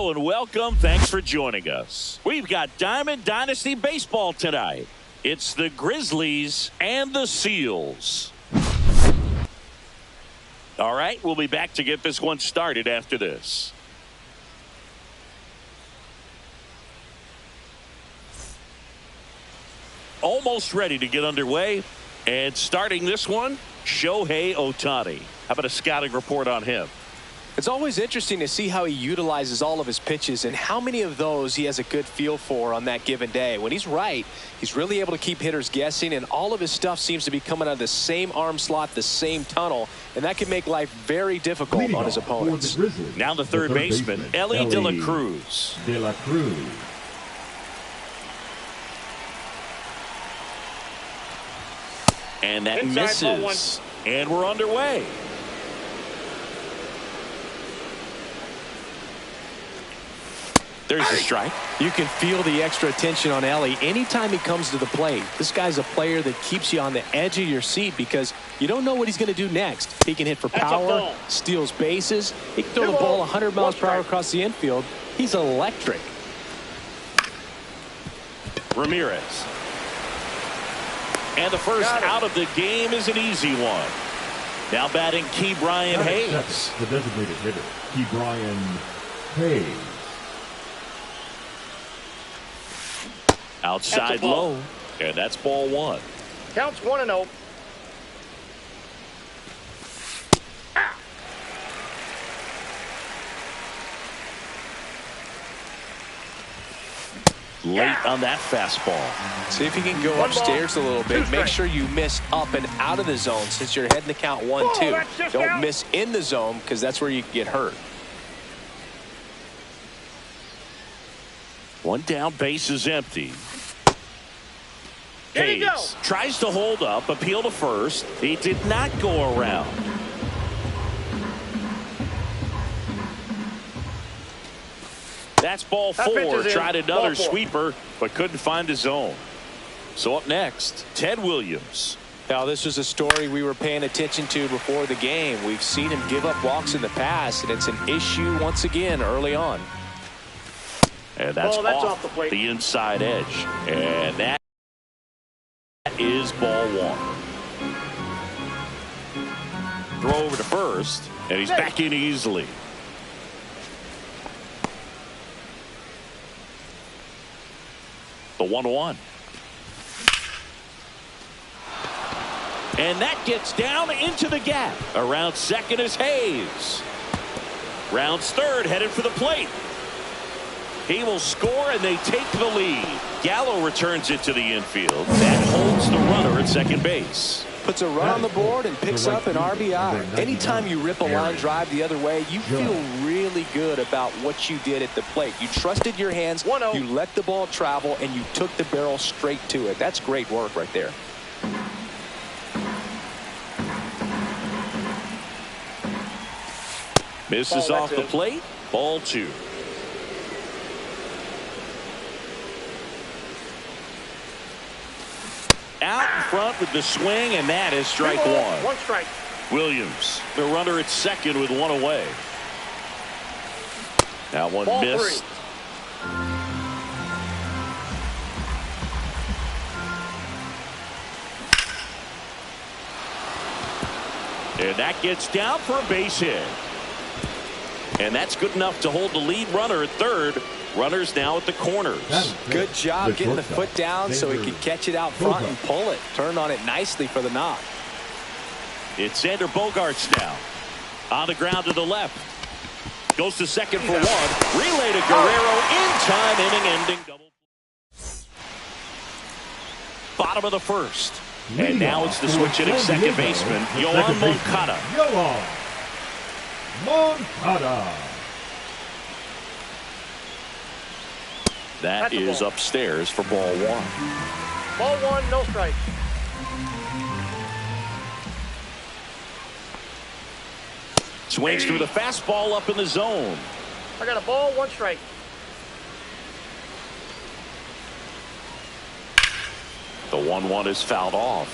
Hello and welcome. Thanks for joining us. We've got Diamond Dynasty Baseball tonight. It's the Grizzlies and the Seals. All right, we'll be back to get this one started after this. Almost ready to get underway. And starting this one, Shohei Ohtani. How about a scouting report on him? It's always interesting to see how he utilizes all of his pitches and how many of those he has a good feel for on that given day. When he's right, he's really able to keep hitters guessing, and all of his stuff seems to be coming out of the same arm slot, the same tunnel, and that can make life very difficult on his opponents. Now the third baseman, Elly De La Cruz. And that misses. And we're underway. There's the strike. You can feel the extra attention on Elly anytime he comes to the plate. This guy's a player that keeps you on the edge of your seat because you don't know what he's going to do next. He can hit for power, steals bases. He can throw the ball 100 miles per hour across the infield. He's electric. Ramirez. And the first out of the game is an easy one. Now batting Ke'Bryan Hayes. The designated hitter, Ke'Bryan Hayes. Outside low, and that's ball one. Counts 1-0. Late on that fastball. See if you can go upstairs a little bit. Make sure you miss up and out of the zone since you're heading to count 1-2. Don't miss in the zone because that's where you can get hurt. One down, base is empty. Hayes tries to hold up, appeal to first. He did not go around. That's ball four. Tried another sweeper, but couldn't find his zone. So up next, Ted Williams. Now, this was a story we were paying attention to before the game. We've seen him give up walks in the past, and it's an issue once again early on. And that's off the inside edge. And that is ball one. Throw over to first, and he's back in easily. The 1-1. And that gets down into the gap. Around second is Hayes. Rounds third, headed for the plate. He will score, and they take the lead. Gallo returns it to the infield. That holds the runner at second base. Puts a run on the board and picks up an RBI. Anytime you rip a line drive the other way, you feel really good about what you did at the plate. You trusted your hands, you let the ball travel, and you took the barrel straight to it. That's great work right there. Misses off the plate. Ball two. Out in front with the swing, and that is strike one. One strike. Williams, the runner at second with one away. Now one missed. And that gets down for a base hit. And that's good enough to hold the lead runner at third. Runners now at the corners. Good job getting the foot down so he could catch it out front and pull it. Turned on it nicely for the knock. It's Xander Bogaerts now. On the ground to the left. Goes to second for one. Relay to Guerrero in time, inning-ending double. Bottom of the first. And now it's the switch hitting second baseman, Yoan Moncada. Yoan Moncada. That is upstairs for ball one. Ball one, no strike. Swings through the fastball up in the zone. I got a ball, one strike. The 1-1 is fouled off.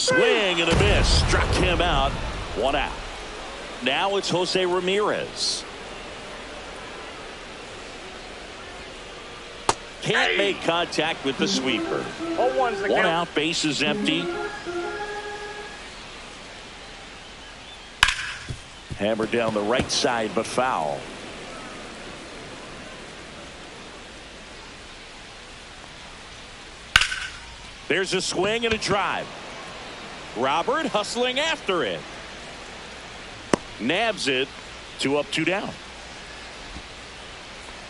Swing and a miss. Struck him out. 1 out. Now it's Jose Ramirez. Can't make contact with the sweeper. 0-1's the 1 count. out. Base is empty. Hammered down the right side, but foul. There's a swing and a drive. Robert hustling after it. Nabs it. 2 up, 2 down.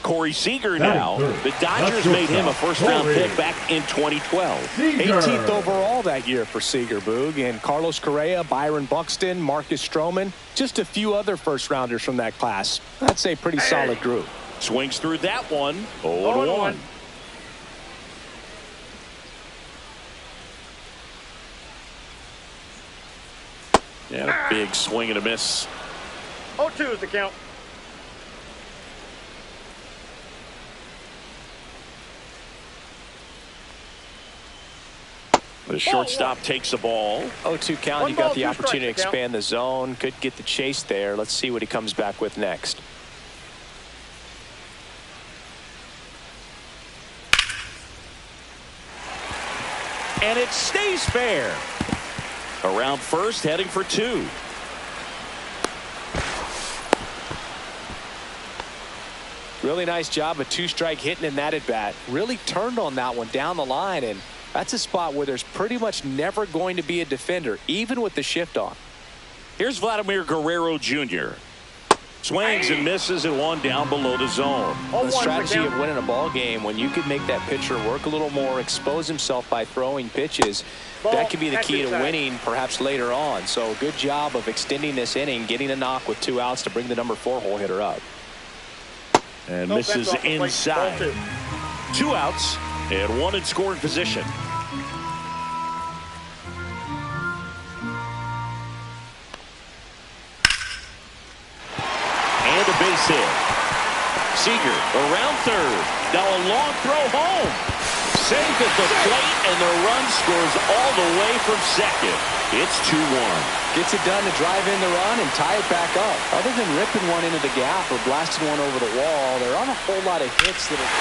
Corey Seager now. The Dodgers made him a first-round pick back in 2012. 18th overall that year for Seager, Boog. And Carlos Correa, Byron Buxton, Marcus Stroman, just a few other first-rounders from that class. That's a pretty solid group. Swings through that one. 0-1. And a big swing and a miss. 0-2 is the count. The shortstop takes the ball. 0-2 count. You got the opportunity to expand the zone. Could get the chase there. Let's see what he comes back with next. And it stays fair. Around first, heading for 2. Really nice job of 2-strike hitting in that at bat. Really turned on that one down the line, and that's a spot where there's pretty much never going to be a defender, even with the shift on. Here's Vladimir Guerrero Jr. Swings and misses and 1 down below the zone. The strategy of winning a ball game, when you could make that pitcher work a little more, expose himself by throwing pitches, that could be the key to winning perhaps later on. So good job of extending this inning, getting a knock with 2 outs to bring the number 4 hole hitter up. And misses inside. 2 outs and 1 in scoring position. And a base hit. Seager around third. Now a long throw home. Safe at the plate, and the run scores all the way from second. It's 2-1. Gets it done to drive in the run and tie it back up. Other than ripping one into the gap or blasting one over the wall, there aren't a whole lot of hits that are...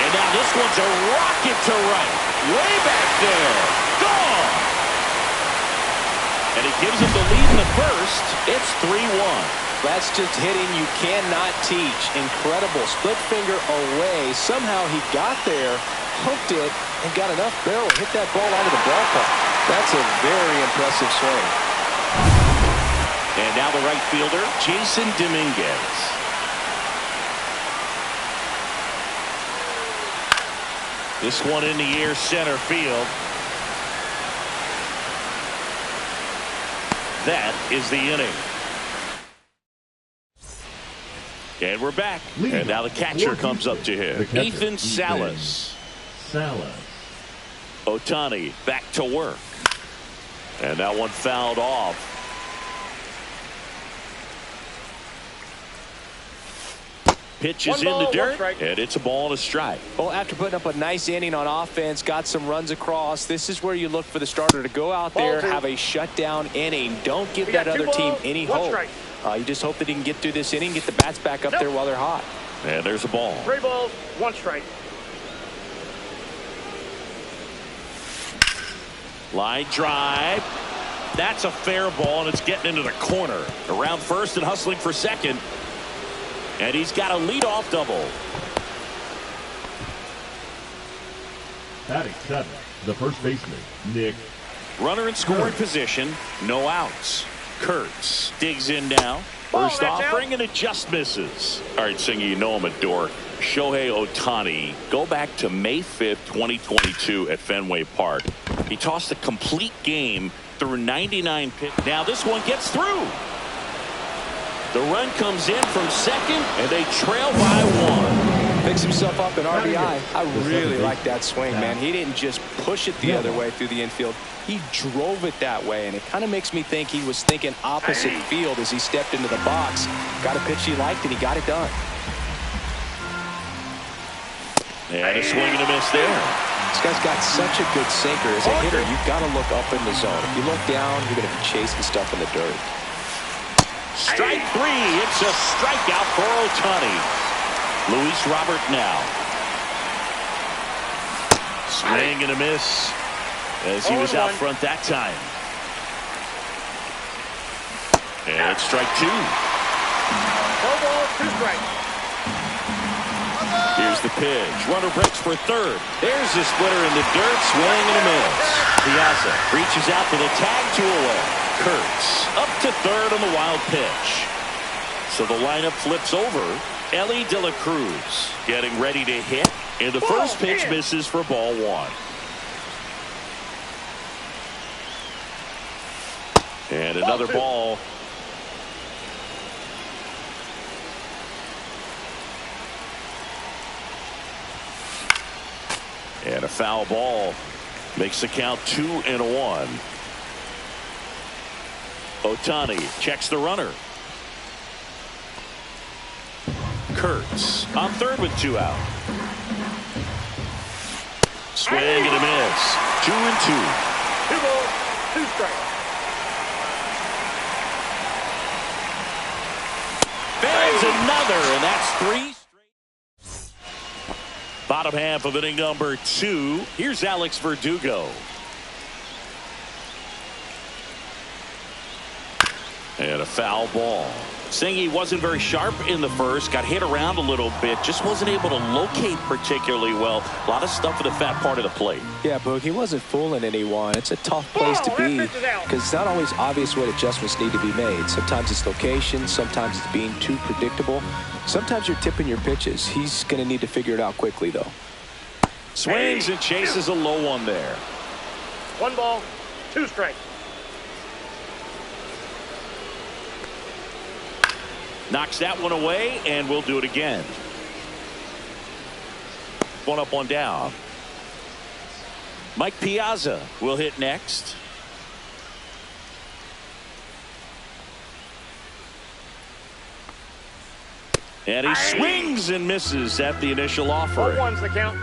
And now this one's a rocket to right. Way back there. Gone. And it gives him the lead in the first. It's 3-1. That's just hitting you cannot teach. Incredible. Split finger away. Somehow he got there, hooked it, and got enough barrel to hit that ball out of the ballpark. That's a very impressive swing. And now the right fielder, Jason Dominguez. This one in the air, center field. That is the inning. And we're back. And now the catcher comes up to him. Ethan Salas. Ohtani back to work. And that one fouled off. Pitch is in the dirt, and it's a ball and a strike. Well, after putting up a nice inning on offense, got some runs across, this is where you look for the starter to go out there, have a shutdown inning. Don't give that other team any hope. You just hope that he can get through this inning, get the bats back up there while they're hot. And there's a ball. 3 balls, 1 strike. Line drive. That's a fair ball, and it's getting into the corner. Around first and hustling for second. And he's got a leadoff double. Batting 7, the first baseman, Nick. Runner in scoring position, no outs. Kurtz digs in now. First offering, and it just misses. All right, Singer, you know I'm a dork. Shohei Ohtani, go back to May 5th, 2022 at Fenway Park. He tossed a complete game through 99 pitches. Now this one gets through. The run comes in from second, and they trail by 1. Picks himself up an RBI. I really like that swing, man. He didn't just push it the other way through the infield. He drove it that way, and it kind of makes me think he was thinking opposite field as he stepped into the box. Got a pitch he liked, and he got it done. And a swing and a miss there. This guy's got such a good sinker. As a hitter, you've got to look up in the zone. If you look down, you're going to be chasing stuff in the dirt. Strike three. It's a strikeout for Ohtani. Luis Robert now. Swing and a miss as he was out front that time. And it's strike two. No ball, 2 strikes. Here's the pitch. Runner breaks for third. There's the splitter in the dirt. Swing and a miss. Piazza reaches out for the tag to away. Kurtz up to third on the wild pitch. So the lineup flips over. Elly De La Cruz getting ready to hit. And the first pitch misses for ball one. And another ball. And a foul ball makes the count 2-1. Ohtani checks the runner. Kurtz on third with 2 out. Swing and a miss. 2-2. 2 balls, 2 strikes. There's another, and that's 3 straight. Bottom half of inning number 2. Here's Alex Verdugo. And a foul ball. Singy wasn't very sharp in the first. Got hit around a little bit. Just wasn't able to locate particularly well. A lot of stuff in the fat part of the plate. Yeah, Boog, he wasn't fooling anyone. It's a tough place to be because it's not always obvious what adjustments need to be made. Sometimes it's location. Sometimes it's being too predictable. Sometimes you're tipping your pitches. He's going to need to figure it out quickly, though. Swings and chases a low one there. 1 ball, 2 strikes. Knocks that one away, and we'll do it again. 1 up, 1 down. Mike Piazza will hit next. And he swings and misses at the initial offering. 1's the count.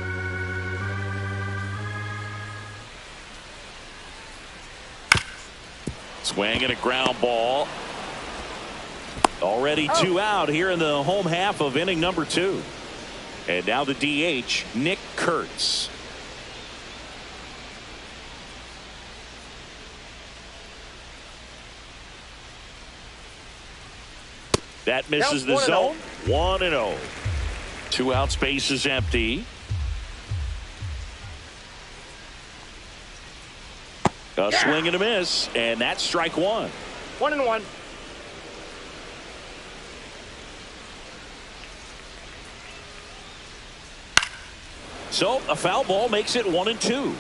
Swing and a ground ball. Already 2 out here in the home half of inning number 2. And now the DH, Nick Kurtz. That misses the zone. 1-0. 2 out, space is empty. A swing and a miss, and that's strike 1. 1-1. So a foul ball makes it 1-2.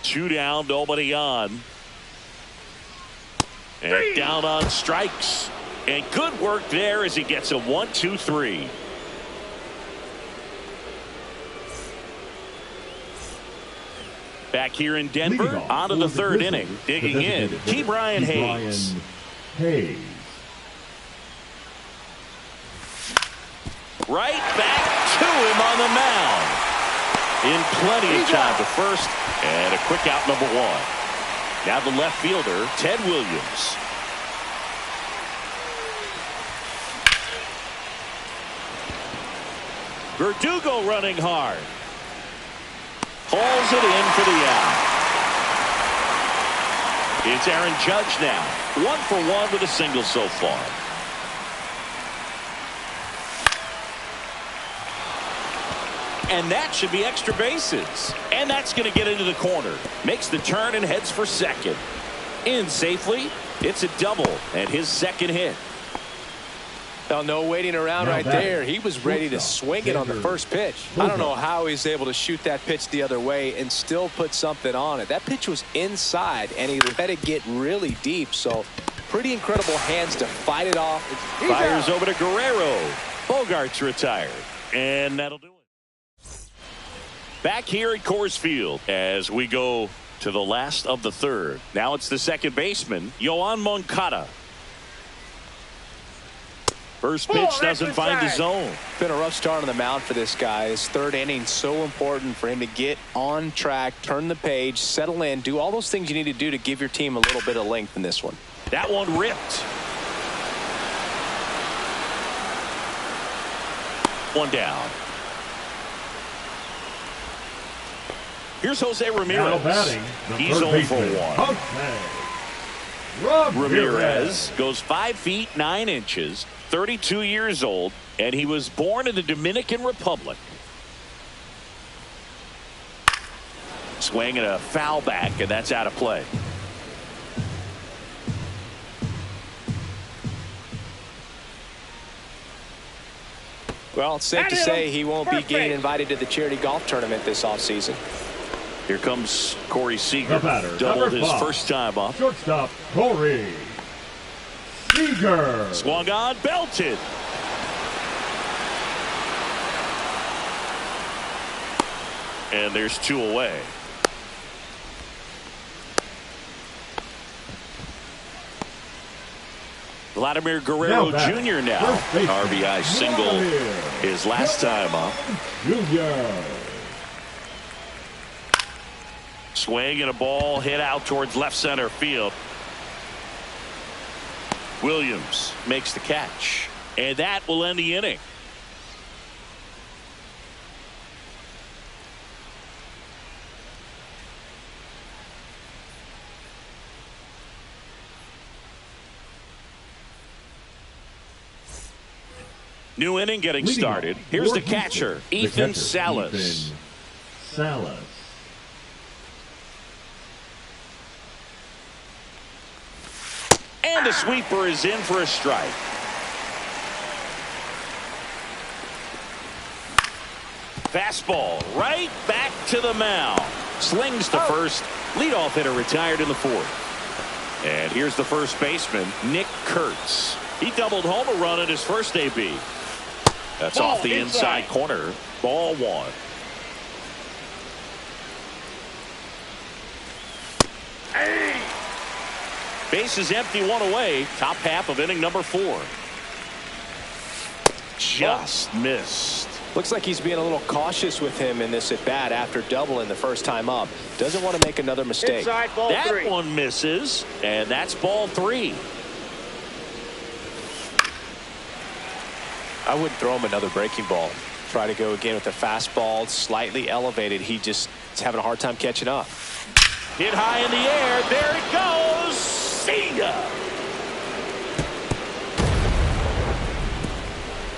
Two down, nobody on. And down on strikes. And good work there as he gets a 1-2-3. Back here in Denver, on to the 3rd inning. Digging in, Ke'Bryan Hayes. Right back to him on the mound. In plenty of time to first, and a quick out number 1. Now the left fielder, Ted Williams. Verdugo running hard. Hauls it in for the out. It's Aaron Judge now. 1 for 1 with a single so far. And that should be extra bases. And that's going to get into the corner. Makes the turn and heads for second. In safely. It's a double and his 2nd hit. Well, no waiting around right there. He was ready to swing it on the first pitch. I don't know how he's able to shoot that pitch the other way and still put something on it. That pitch was inside, and he let it get really deep. So pretty incredible hands to fight it off. Fires over to Guerrero. Bogart's retired. And that'll do it. Back here at Coors Field as we go to the last of the 3rd. Now it's the second baseman, Yoan Moncada. First pitch doesn't find the zone. Been a rough start on the mound for this guy. His third inning, so important for him to get on track, turn the page, settle in, do all those things you need to do to give your team a little bit of length in this one. That one ripped. One down. Here's Jose Ramirez. Now batting, He's 0 for 1. Ramirez goes 5 feet 9 inches, 32 years old, and he was born in the Dominican Republic. Swing and a foul back, and that's out of play. Well, it's safe to say he won't be getting invited to the charity golf tournament this offseason. Here comes Corey Seager. Doubled his first time up. Shortstop Corey Seager. Swung on, belted. And there's 2 away. Vladimir Guerrero Jr. now. RBI single his last time up. Jr. Swing and a ball hit out towards left center field. Williams makes the catch, and that will end the inning. New inning getting started. Here's the catcher, Ethan Salas. And the sweeper is in for a strike. Fastball right back to the mound. Slings to first. Leadoff hitter retired in the 4th. And here's the first baseman, Nick Kurtz. He doubled home a run at his first AB. That's off the inside corner. Ball 1. Base is empty, 1 away. Top half of inning number 4. Just missed. Looks like he's being a little cautious with him in this at bat after doubling the first time up. Doesn't want to make another mistake. Inside, ball That 3. one misses, and that's ball 3. I wouldn't throw him another breaking ball. Try to go again with the fastball, slightly elevated. He just is having a hard time catching up. Hit high in the air. There it goes. See ya.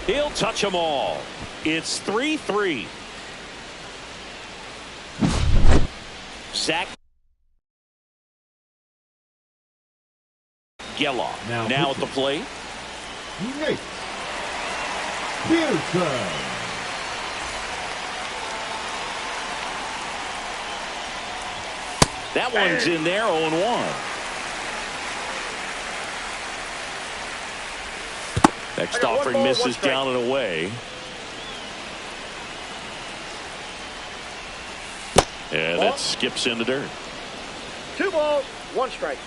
He'll touch them all. It's 3-3. Zach Geloff now at the plate. Nate Pearson. That one's in there, 0-1. Next offering misses down and away. And that skips in the dirt. 2 balls, 1 strike.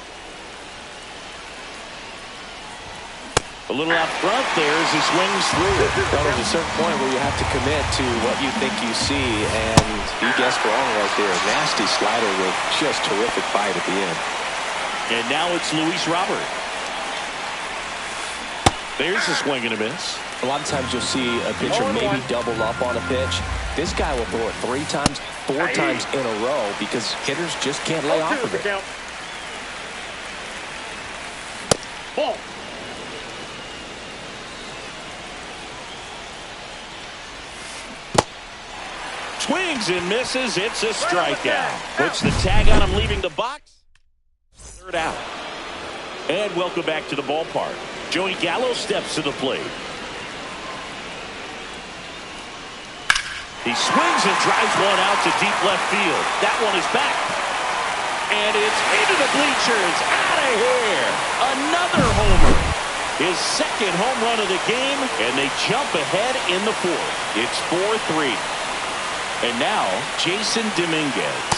A little out front there as he swings through. Well, there's a certain point where you have to commit to what you think you see, and you guessed wrong right there. Nasty slider with just terrific bite at the end. And now it's Luis Robert. There's a swing and a miss. A lot of times you'll see a pitcher maybe double up on a pitch. This guy will throw it 3 times, 4 times in a row because hitters just can't lay off of it. Ball. Swings and misses. It's a strikeout. Puts the tag on him leaving the box. 3rd out. And welcome back to the ballpark. Joey Gallo steps to the plate. He swings and drives one out to deep left field. That one is back. And it's into the bleachers. Out of here. Another homer. His 2nd home run of the game. And they jump ahead in the 4th. It's 4-3. And now, Jason Dominguez.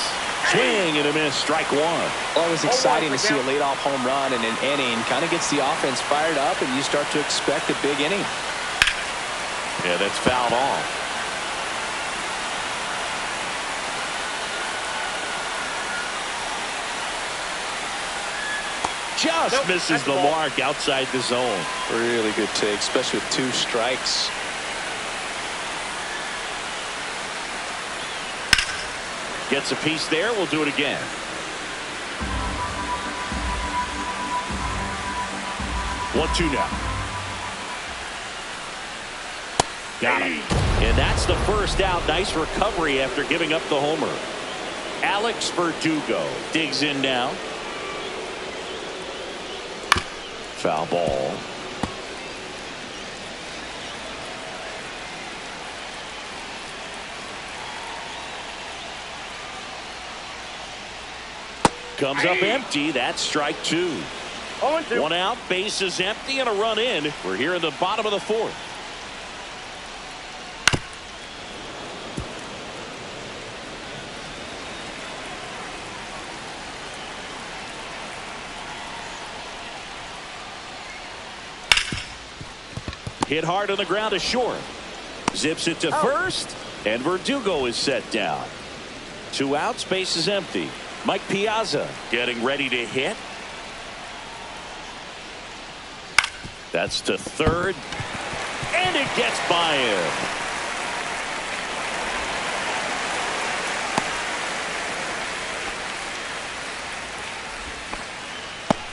Swing and a miss, strike one. Always exciting to see a leadoff home run in an inning. Kind of gets the offense fired up, and you start to expect a big inning. Yeah, that's fouled off. Just misses the mark outside the zone. Really good take, especially with 2 strikes. Gets a piece there. We'll do it again. One, two now. Got him. And that's the first out. Nice recovery after giving up the homer. Alex Verdugo digs in now. Foul ball. Comes up empty. That's strike 2. 0-2. 1 out, base is empty, and a run in. We're here in the bottom of the 4th. Hit hard on the ground to short. Zips it to first, and Verdugo is set down. 2 outs, base is empty. Mike Piazza getting ready to hit. That's to third, and it gets by him.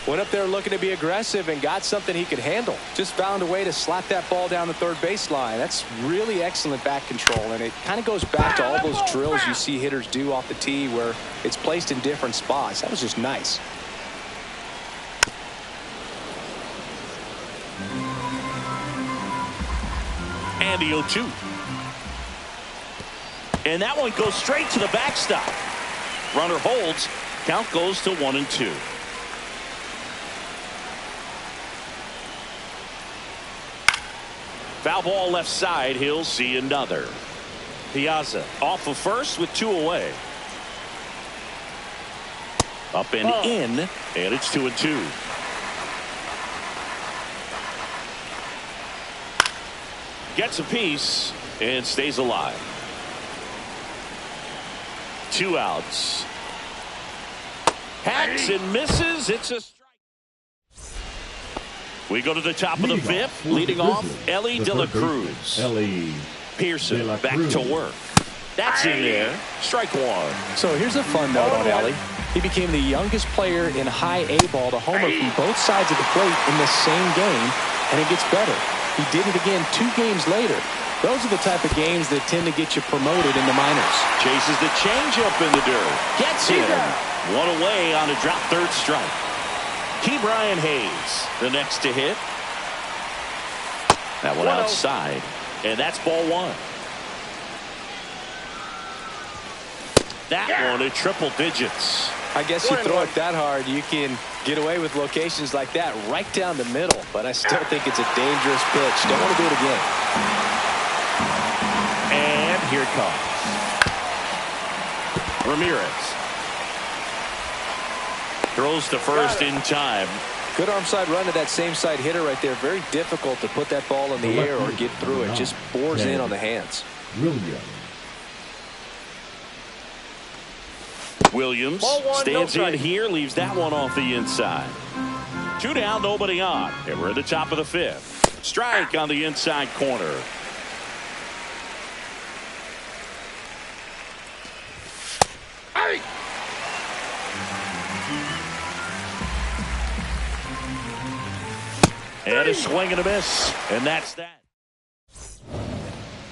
Went up there looking to be aggressive and got something he could handle. Just found a way to slap that ball down the third baseline. That's really excellent bat control, and it kind of goes back to all those drills you see hitters do off the tee where it's placed in different spots. That was just nice. And the 0-2. And that one goes straight to the backstop. Runner holds. Count goes to 1-2. Foul ball left side. He'll see another. Piazza off of first with 2 away. Up and in, and it's 2-2. Gets a piece and stays alive. 2 outs. Hacks and misses. It's a strike. We go to the top of the 5th. Leading off, Elly De La Cruz. Pearson back to work. That's in there. Strike 1. So here's a fun note on Elly. He became the youngest player in high A ball to homer from both sides of the plate in the same game, and it gets better. He did it again 2 games later. Those are the type of games that tend to get you promoted in the minors. Chases the changeup in the dirt. Gets him. 1 away on a drop third strike. Ke'Bryan Hayes, the next to hit. That one outside, and that's ball 1. That one at triple digits. I guess you throw it that hard, you can get away with locations like that right down the middle. But I still think it's a dangerous pitch. Don't want to do it again. And here it comes. Ramirez. Throws to first in time. Good arm side run to that same side hitter right there. Very difficult to put that ball in the air or get through it. Just bores in on the hands. Williams stands in here, leaves that one off the inside. 2 down, nobody on. And we're at the top of the 5th. Strike on the inside corner. And a swing and a miss. And that's that.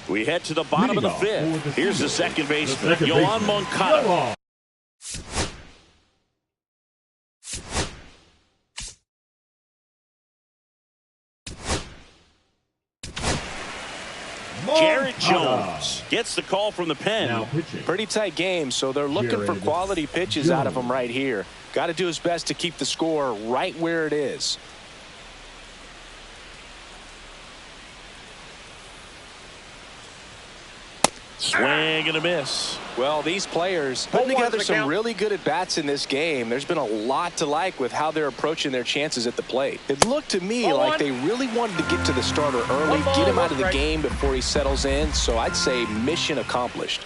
We head to the bottom of the 5th. Here's the second baseman, Yoan Moncada. Jared Jones gets the call from the pen. Pretty tight game, so they're looking for quality pitches out of him right here. Got to do his best to keep the score right where it is. Swing and a miss. Well, these players putting together some really good at-bats in this game. There's been a lot to like with how they're approaching their chances at the plate. It looked to me like they really wanted to get to the starter early, get him out of the game before he settles in. So I'd say mission accomplished.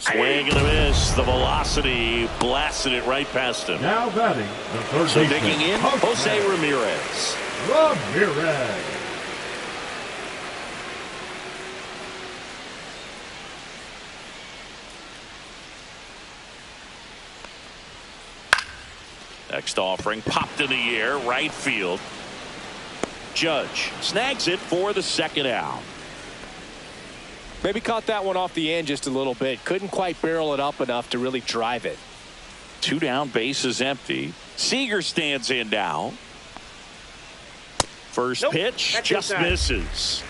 Swing and a miss. The velocity blasted it right past him. Now batting the third So baseman, digging in, Jose Ramirez. Ramirez. Next offering popped in the air, right field. Judge snags it for the second out. Maybe caught that one off the end just a little bit. Couldn't quite barrel it up enough to really drive it. 2 down, bases empty. Seager stands in now. First pitch just misses.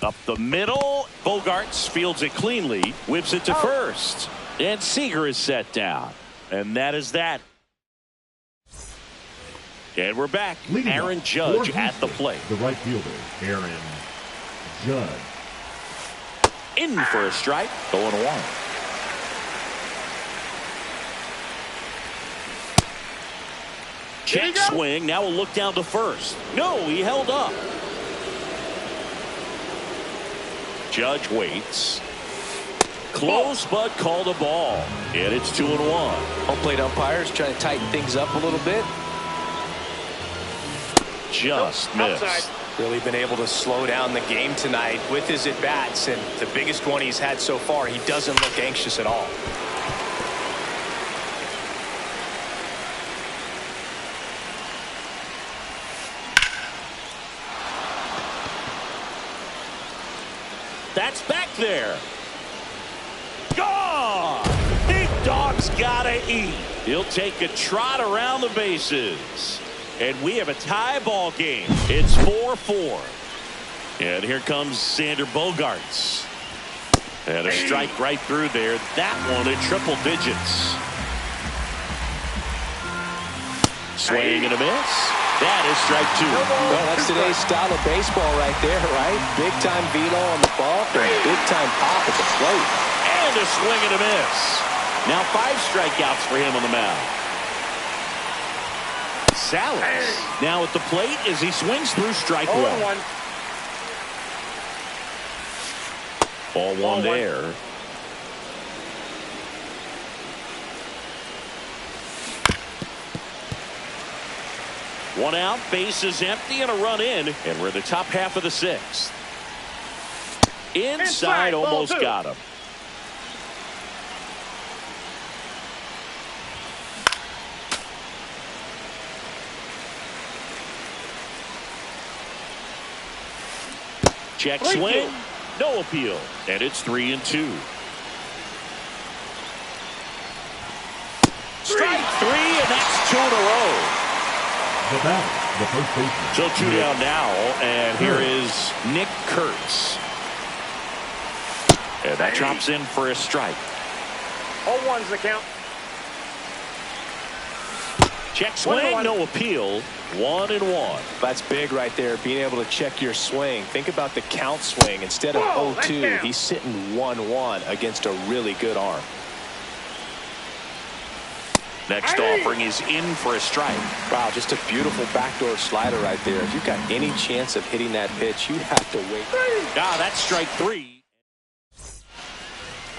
Up the middle, Bogaerts fields it cleanly, whips it to first, and Seager is set down. And that is that. And we're back. Leading Aaron off Judge for at the Houston, plate. The right fielder, Aaron Judge. In for a strike, 0-1. Check swing. Now a look down to first. No, he held up. Judge waits. Close, but called a ball. And it's 2-1. Home plate umpires trying to tighten things up a little bit. Just missed. Really been able to slow down the game tonight with his at-bats, and the biggest one he's had so far, he doesn't look anxious at all. That's back there. Gone! Big dog's gotta eat. He'll take a trot around the bases. And we have a tie ball game. It's 4-4. And here comes Xander Bogaerts. And a strike right through there. That one at triple digits. Swing and a miss. That is strike 2. Well, that's today's style of baseball right there, right? Big time velo on the bump and big time pop at the plate. And a swing and a miss. Now 5 strikeouts for him on the mound. Salas now at the plate as he swings through strike 1. Ball one there. One out, bases empty, and a run in, and we're in the top half of the 6th. Inside, almost got him. Check swing, no appeal, and it's 3-2. Strike 3, and that's 2 in a row. The batter, the first baseman. So 2 down now, and here is Nick Kurtz. And that drops in for a strike. 0-1's the count. Check swing, no appeal. 1-1. That's big right there, being able to check your swing. Think about the count swing. Instead of 0-2, he's sitting 1-1 against a really good arm. Next offering is in for a strike. Wow, just a beautiful backdoor slider right there. If you've got any chance of hitting that pitch, you have to wait. That's strike 3.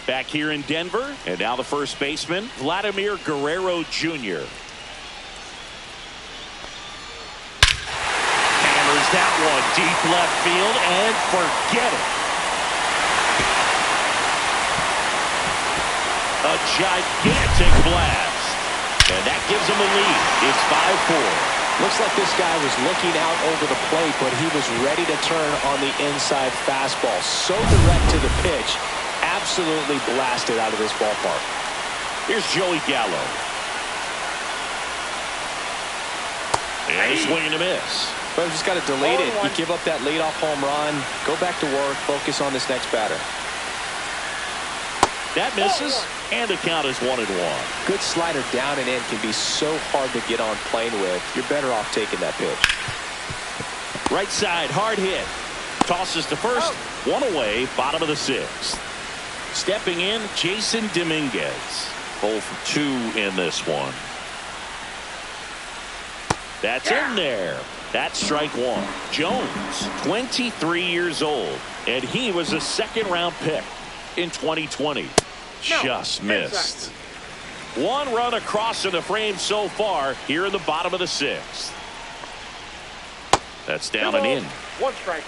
Back here in Denver, and now the first baseman, Vladimir Guerrero Jr. Hammers that one deep left field, and forget it. A gigantic blast. And that gives him a lead. It's 5-4. Looks like this guy was looking out over the plate, but he was ready to turn on the inside fastball. So direct to the pitch. Absolutely blasted out of this ballpark. Here's Joey Gallo. And a swing and a miss. But just got to delete it. You give up that leadoff home run. Go back to work. Focus on this next batter. That misses, and the count is 1-1. Good slider down and in can be so hard to get on plane with. You're better off taking that pitch. Right side, hard hit. Tosses to first, one away, bottom of the sixth. Stepping in, Jason Dominguez. 0 for 2 in this one. That's in there. That's strike one. Jones, 23 years old, and he was a second-round pick in 2020. Just missed. One run across in the frame so far here in the bottom of the sixth. That's down and in. 1 strike.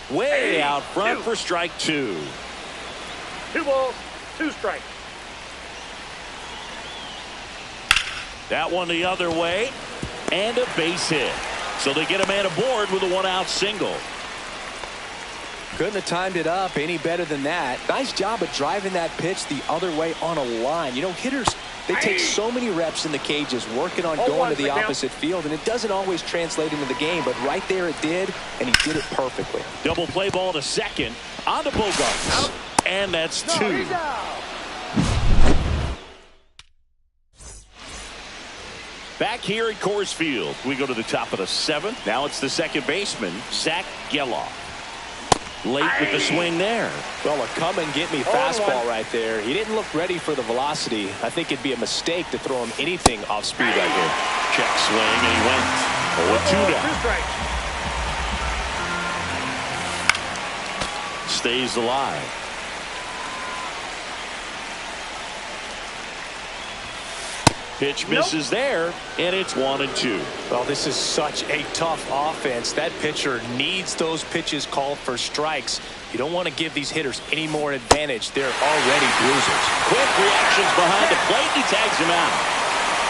Way out front for strike 2. 2 balls, 2 strikes. That one the other way, and a base hit. So they get a man aboard with a 1-out single. Couldn't have timed it up any better than that. Nice job of driving that pitch the other way on a line. You know, hitters, they take so many reps in the cages working on going to the opposite field, and it doesn't always translate into the game, but right there it did, and he did it perfectly. Double play ball to second, on to Bogaerts, and that's 2. Back here at Coors Field, we go to the top of the 7th. Now it's the second baseman, Zach Gelof. Late with the swing there. Well, a come-and-get-me fastball right there. He didn't look ready for the velocity. I think it'd be a mistake to throw him anything off speed right here. Check swing, and he went 0-2 down. 2 strikes. Stays alive. Pitch misses there, and it's 1-2. Well, this is such a tough offense. That pitcher needs those pitches called for strikes. You don't want to give these hitters any more advantage. They're already bruisers. Quick reactions behind the plate. He tags him out.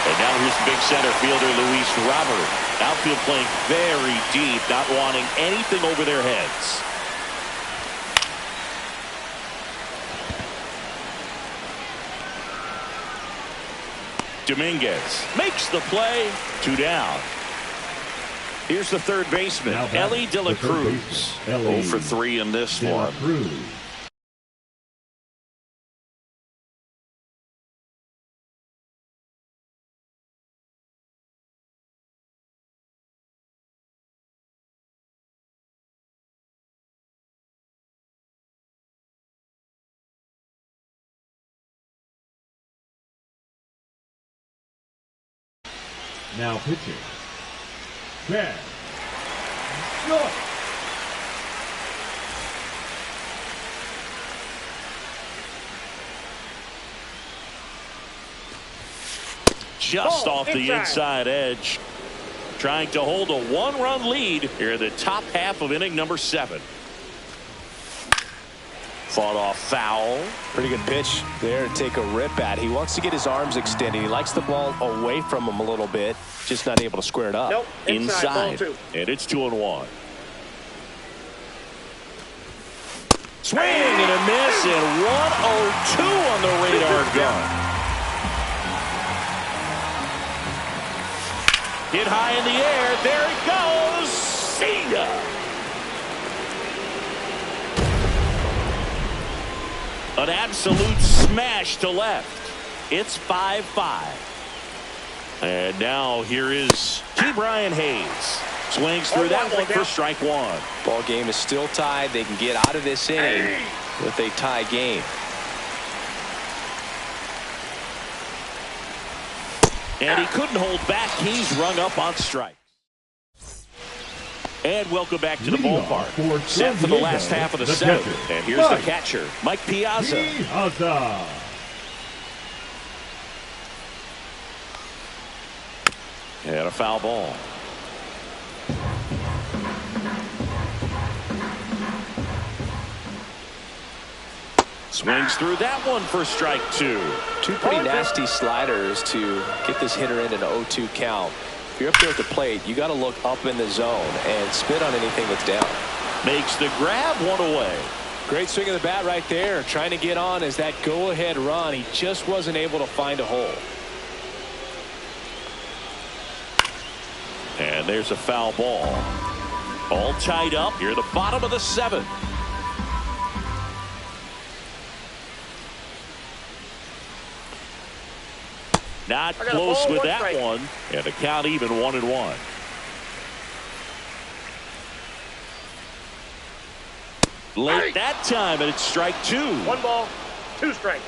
And now here's the big center fielder, Luis Robert. Outfield playing very deep, not wanting anything over their heads. Dominguez makes the play. 2 down. Here's the third baseman, Elly De La Cruz. 0 for 3 in this one. Now pitching. Ben Joyce. Just off the inside edge. Trying to hold a 1-run lead here in the top half of inning number 7. Fought off foul. Pretty good pitch there to take a rip at. He wants to get his arms extended. He likes the ball away from him a little bit. Just not able to square it up. Nope. Inside. And it's 2-1. Swing and a miss, and 1-0-2 on the radar gun. Hit high in the air. There it goes. See ya. An absolute smash to left. It's 5-5. And now here is Ke'Bryan Hayes. Swings through that one for strike 1. Ball game is still tied. They can get out of this inning with a tie game. And he couldn't hold back. He's rung up on strikes. And welcome back to the ballpark. Set for the last half of the 7th. And here's the catcher, Mike Piazza. And a foul ball. Swings through that one for strike 2. Two pretty nasty sliders to get this hitter in an 0-2 count. If you're up there at the plate, you got to look up in the zone and spit on anything that's down. Makes the grab, 1 away. Great swing of the bat right there. Trying to get on as that go-ahead run. He just wasn't able to find a hole. And there's a foul ball. All tied up here at the bottom of the 7th. Not close with that one. And the count even 1-1. Late that time, and it's strike 2. 1 ball, 2 strikes.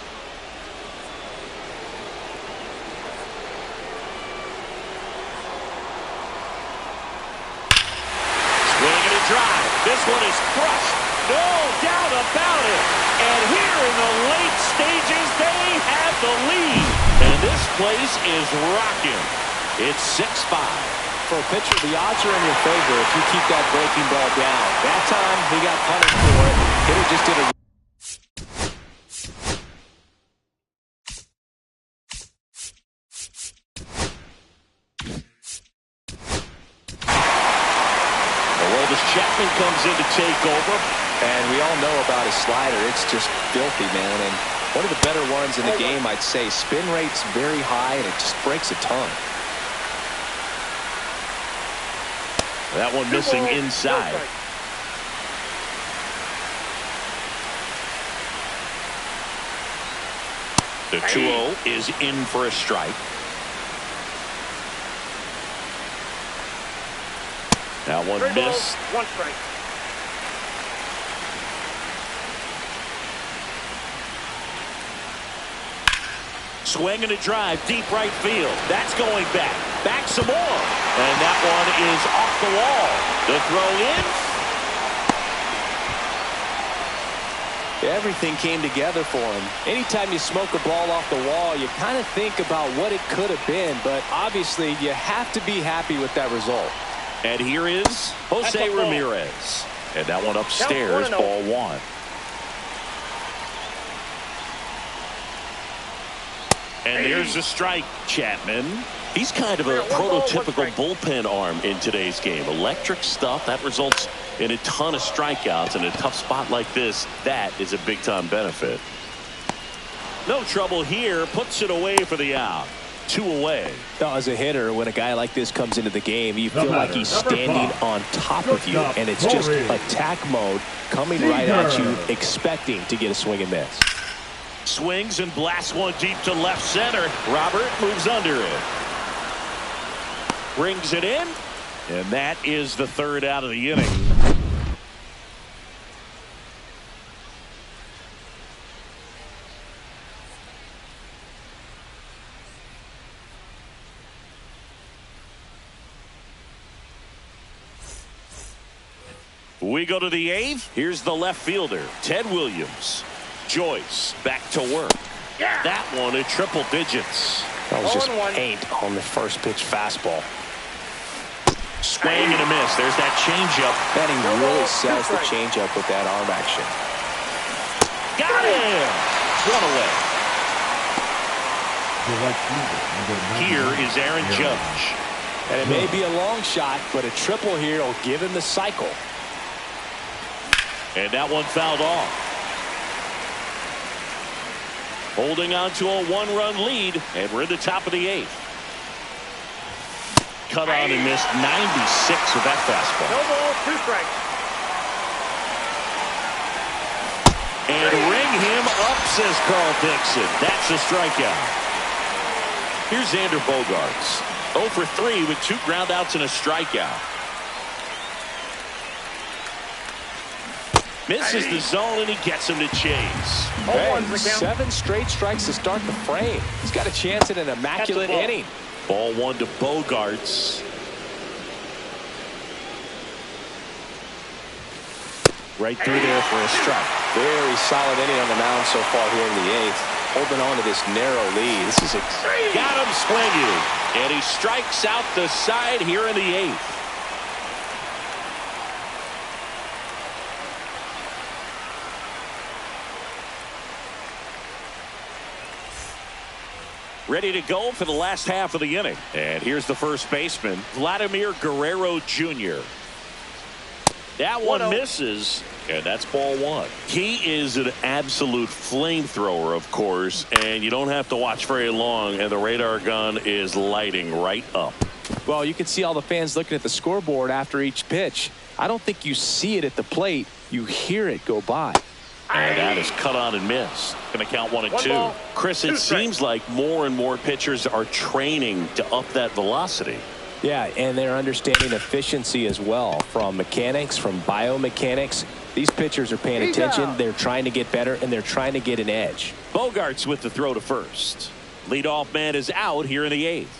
Swing and a drive. This one is crushed. No doubt about it. And here in the late stages, they have the lead. And this place is rocking. It's 6-5. For a pitcher, the odds are in your favor if you keep that breaking ball down. That time, he got punished for it. Hitter just did a... Aroldis Chapman comes in to take over. And we all know about his slider. It's just filthy, man. And one of the better ones in the game, I'd say. Spin rate's very high, and it just breaks a ton. That one missing inside. The 2-0 is in for a strike. That one missed. 1 strike. Swing and a drive, deep right field. That's going back. Back some more. And that one is off the wall. The throw in. Everything came together for him. Anytime you smoke a ball off the wall, you kind of think about what it could have been. But obviously, you have to be happy with that result. And here is Jose Ramirez. And that one upstairs, ball 1. And there's a strike, Chapman. He's kind of a prototypical bullpen arm in today's game. Electric stuff that results in a ton of strikeouts. In a tough spot like this, that is a big-time benefit. No trouble here. Puts it away for the out. 2 away. Now, as a hitter, when a guy like this comes into the game, you feel like he's standing on top of you. And it's just attack mode coming right at you, expecting to get a swing and miss. Swings and blasts one deep to left center. Robert moves under it. Brings it in. And that is the 3rd out of the inning. We go to the 8th. Here's the left fielder, Ted Williams. Joyce back to work. That one in triple digits. That was just paint on the first pitch fastball. Swing and a miss. There's that changeup. Betting really sells the changeup with that arm action. Got him. 1 away. Here is Aaron Judge. And it may be a long shot, but a triple here will give him the cycle. And that one fouled off. Holding on to a 1-run lead, and we're in the top of the 8th. Cut on and missed 96 with that fastball. No ball, 2 strikes. And ring him up, says Carl Dixon. That's a strikeout. Here's Xander Bogaerts. 0 for 3 with 2 groundouts and a strikeout. Misses the zone, and he gets him to chase. Hey, 7 straight strikes to start the frame. He's got a chance at an immaculate inning. Ball 1 to Bogaerts. Right through there for a strike. Very solid inning on the mound so far here in the 8th. Holding on to this narrow lead. This is got him swinging. And he strikes out the side here in the 8th. Ready to go for the last half of the inning. And here's the first baseman, Vladimir Guerrero Jr. That one 1-0. misses, and that's ball one. He is an absolute flamethrower, of course, and you don't have to watch very long, and the radar gun is lighting right up. Well, you can see all the fans looking at the scoreboard after each pitch. I don't think you see it at the plate. You hear it go by. And that is cut on and missed. Going to count 1-2. ball, Chris, two it strikes. seems like more and more pitchers are training to up that velocity. Yeah, and they're understanding efficiency as well from mechanics, from biomechanics. These pitchers are paying attention. They're trying to get better, and they're trying to get an edge. Bogarts with the throw to first. Leadoff man is out here in the eighth.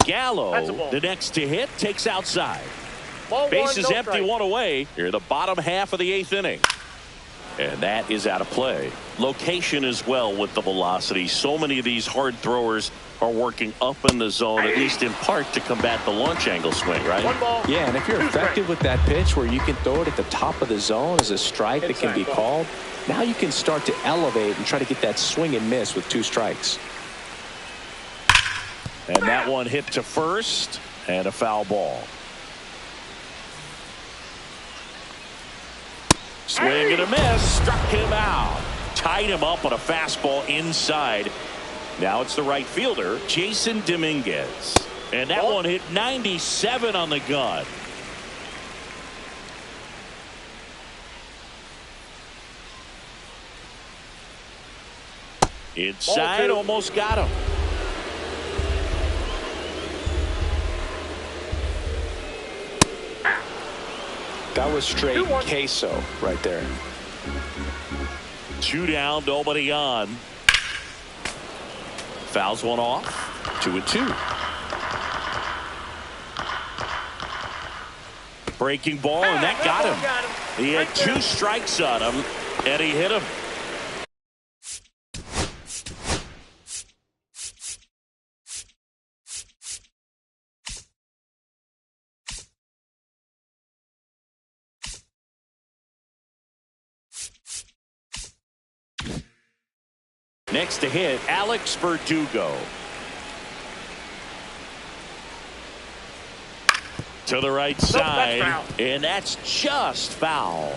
That's a Gallo, ball. the next to hit, takes outside. Ball Base one, is no empty, strike. one away. Here in the bottom half of the eighth inning. And that is out of play. Location as well with the velocity. So many of these hard throwers are working up in the zone, at least in part, to combat the launch angle swing, right? 1 ball. Yeah, and if you're two effective strikes. with that pitch where you can throw it at the top of the zone as a strike that can be Inside. called, now you can start to elevate and try to get that swing and miss with 2 strikes. And that one hit to first, and a foul ball. Swing and a miss, struck him out. Tied him up on a fastball inside. Now it's the right fielder, Jason Dominguez. And that one hit 97 on the gun. Inside, Ball 2. almost got him. That was straight 2-1. queso right there. 2 down, nobody on. Fouls one off. 2-2. Breaking ball, and that got him. He had 2 strikes on him, and he hit him. Next to hit, Alex Verdugo. To the right side, foul. and that's just foul.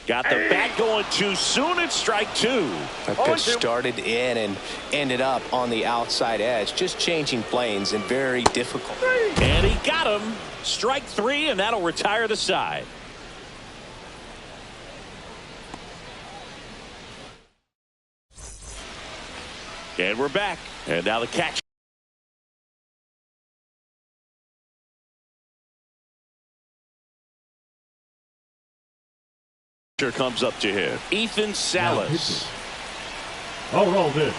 Got the bat going too soon. It's strike 2. That Oh, pitch two. started in and ended up on the outside edge, just changing planes and very difficult. And he got him. Strike 3, and that'll retire the side. And we're back. And now the catch. Comes up to him. Ethan Salas. Aroldis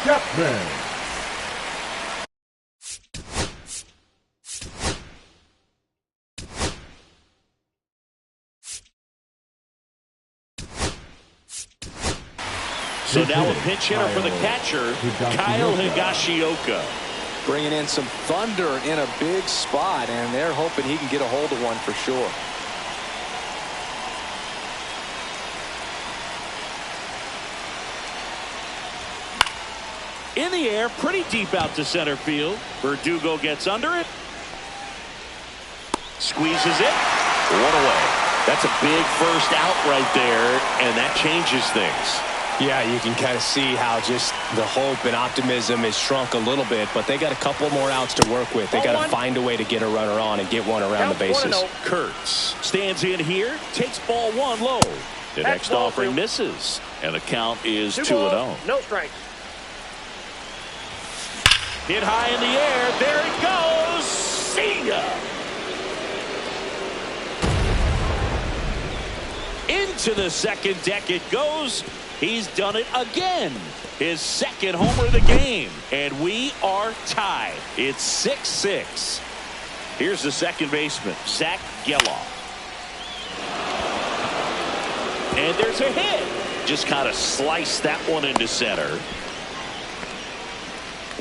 Chapman. So now a pinch hitter for the catcher, Kyle Higashioka. Bringing in some thunder in a big spot, and they're hoping he can get a hold of one for sure. In the air, pretty deep out to center field. Verdugo gets under it. Squeezes it. One away. That's a big first out right there, and that changes things. Yeah, you can kind of see how just the hope and optimism is shrunk a little bit, but they got a couple more outs to work with. They got to find a way to get a runner on and get one around the bases. Kurtz stands in here, takes ball 1 low. The That's next ball offering 2. misses, and the count is 2 2-0. balls, no strikes. Hit high in the air. There it goes. See ya. Into the second deck it goes. He's done it again. His second homer of the game. And we are tied. It's 6-6. Here's the second baseman, Zach Geloff. And there's a hit. Just kind of sliced that one into center.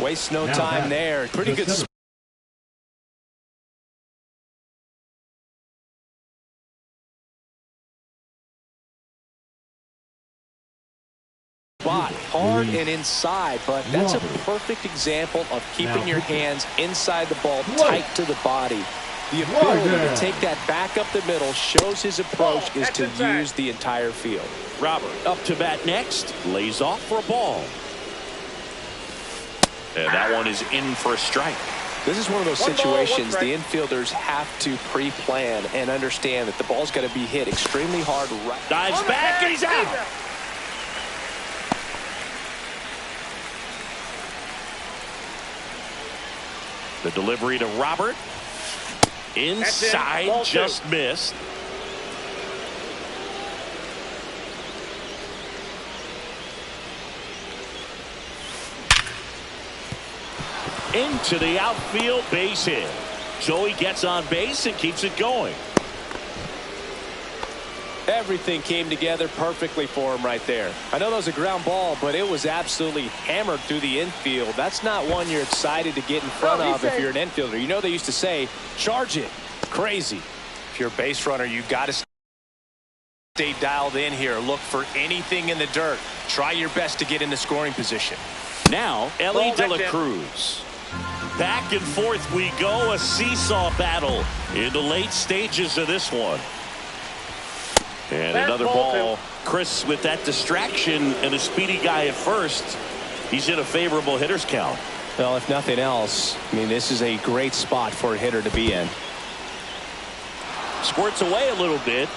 Waste no Now time back there. Pretty to good. center. spot, hard and inside, but that's a perfect example of keeping your hands inside the ball, tight to the body. The ability to take that back up the middle shows his approach is to use the entire field. Robert up to bat next, lays off for a ball. And that one is in for a strike. This is one of those situations the infielders have to pre-plan and understand that the ball's got to be hit extremely hard. Dives back and he's out. The delivery to Robert. Inside, just missed. Into the outfield, base hit. Joey gets on base and keeps it going. Everything came together perfectly for him right there. I know that was a ground ball, but it was absolutely hammered through the infield. That's not one you're excited to get in front of if you're an infielder. You know they used to say, charge it. Crazy. If you're a base runner, you've got to stay dialed in here. Look for anything in the dirt. Try your best to get into scoring position. Now, Elly De La Cruz. Back and forth we go, a seesaw battle in the late stages of this one. And another ball. Chris, with that distraction and a speedy guy at first, he's in a favorable hitter's count. Well, if nothing else, I mean, this is a great spot for a hitter to be in. Squirts away a little bit.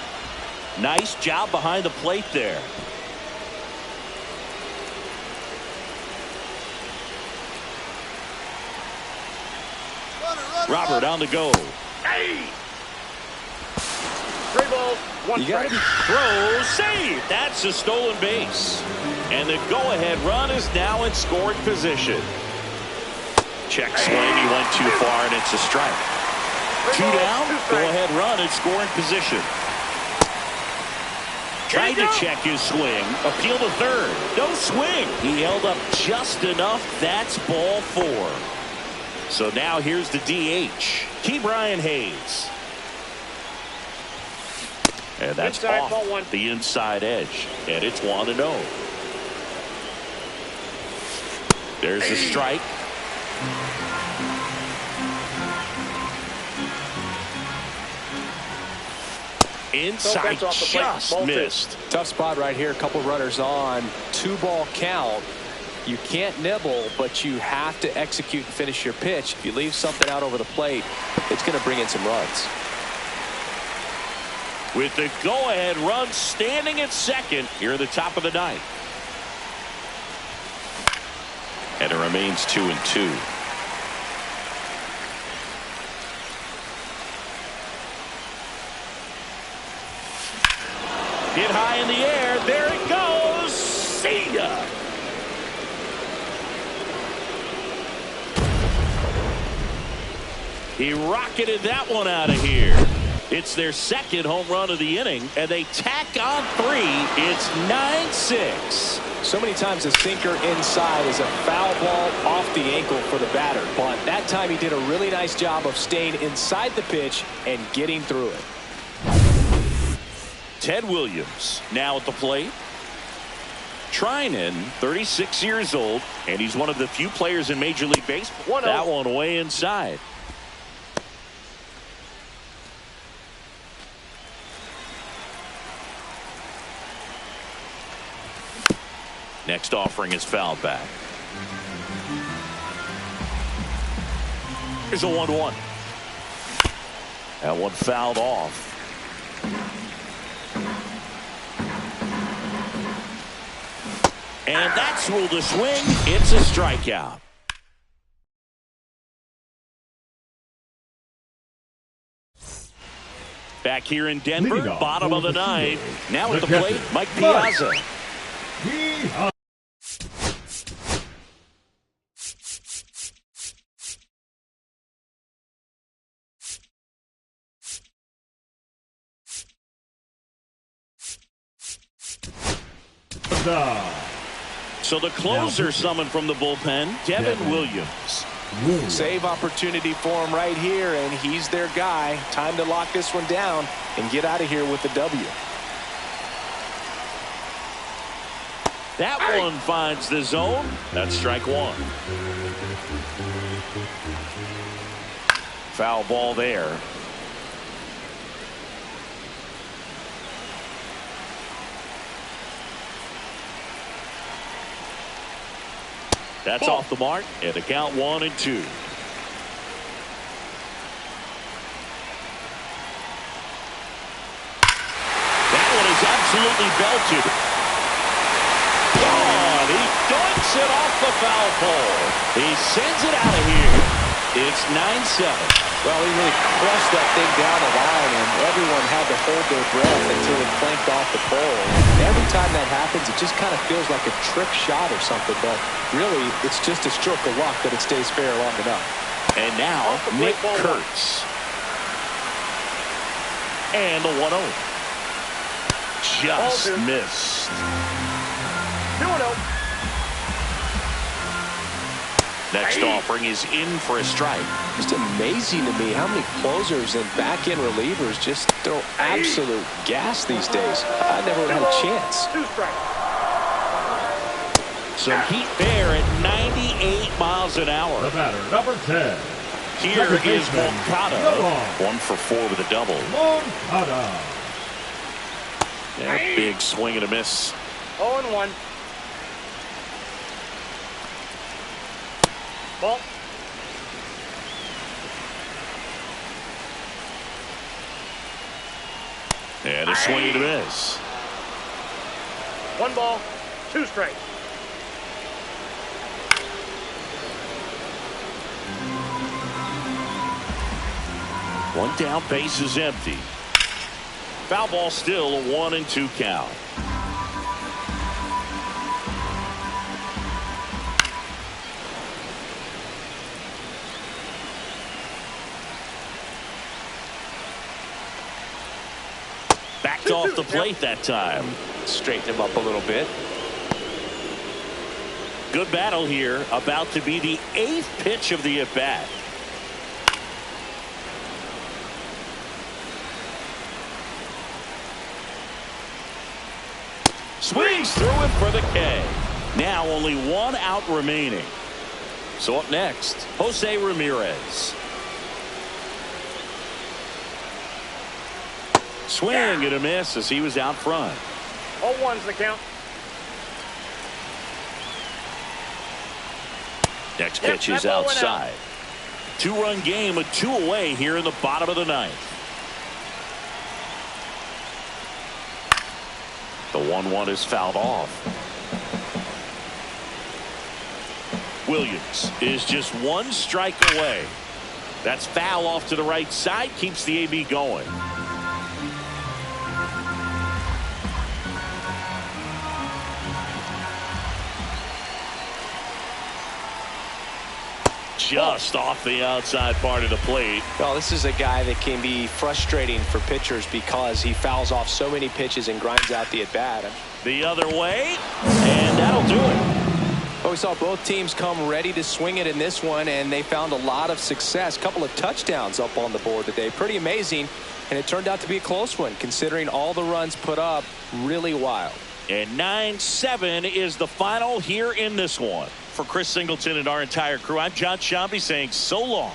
Nice job behind the plate there. Robert on the go. Hey! 3 balls, 1 strike. Throw, save. That's a stolen base. And the go-ahead run is now in scoring position. Check swing. He went too far, and it's a strike. 2 down. Go-ahead run in scoring position. Tried to check his swing. Appeal to third. No swing. He held up just enough. That's ball 4. So now here's the DH, Ke'Bryan Hayes. And that's off the inside edge. And it's 1-0. There's a strike. Inside, just missed. Tough spot right here. A couple runners on. 2-ball count. You can't nibble, but you have to execute and finish your pitch. If you leave something out over the plate, it's going to bring in some runs. With the go-ahead run standing at second here at the top of the 9th. And it remains 2-2. Hit high in the air. There it goes. See ya. He rocketed that one out of here. It's their second home run of the inning, and they tack on 3. It's 9-6. So many times a sinker inside is a foul ball off the ankle for the batter. But that time he did a really nice job of staying inside the pitch and getting through it. Ted Williams now at the plate. Treinen, 36 years old, and he's one of the few players in Major League Baseball. That one way inside. Next offering is fouled back. Here's a 1-1. That one fouled off. And that's ruled a swing. It's a strikeout. Back here in Denver, bottom of the 9th. Now at the plate, Mike Piazza. So the closer summoned from the bullpen, Devin Williams. Save opportunity for him right here, and he's their guy. Time to lock this one down and get out of here with the W. That one finds the zone. That's strike one. Foul ball there. That's off the mark, and the count 1-2. That one is absolutely belted. Oh, he dunks it off the foul pole. He sends it out of here. It's 9-7. Well, he really crushed that thing down the line, and everyone had to hold their breath until it clanked off the pole. And every time that happens, it just kind of feels like a trick shot or something, but really, it's just a stroke of luck that it stays fair long enough. And now, Nick Kurtz. And the 1-0. Just missed. 2-0. Next offering is in for a strike. Just amazing to me how many closers and back-end relievers just throw absolute gas these days. I never would have had a chance. 2 strikes. Some heat there at 98 miles an hour. The batter, number 10. Here is Moncada. 1 for 4 with a double. Moncada. Yeah, big swing and a miss. 0-1. Ball. And a swing and a miss. 1 ball, 2 strikes. One down, base is empty. Foul ball still a 1-2 count. Backed off the plate that time. Straighten him up a little bit. Good battle here. About to be the 8th pitch of the at-bat. Swings through it for the K. Now only 1 out remaining. So up next, Jose Ramirez. Swing and a miss as he was out front. 0-1's the count. Next pitch is outside. 2-run game with 2 away here in the bottom of the 9th. The 1-1 is fouled off. Williams is just 1 strike away. That's foul off to the right side. Keeps the AB going. Just off the outside part of the plate. Well, this is a guy that can be frustrating for pitchers because he fouls off so many pitches and grinds out the at-bat. The other way, and that'll do it. Well, we saw both teams come ready to swing it in this one, and they found a lot of success. Couple of touchdowns up on the board today. Pretty amazing, and it turned out to be a close one, considering all the runs put up. Really wild. And 9-7 is the final here in this one. For Chris Singleton and our entire crew, I'm John Sciambi saying so long.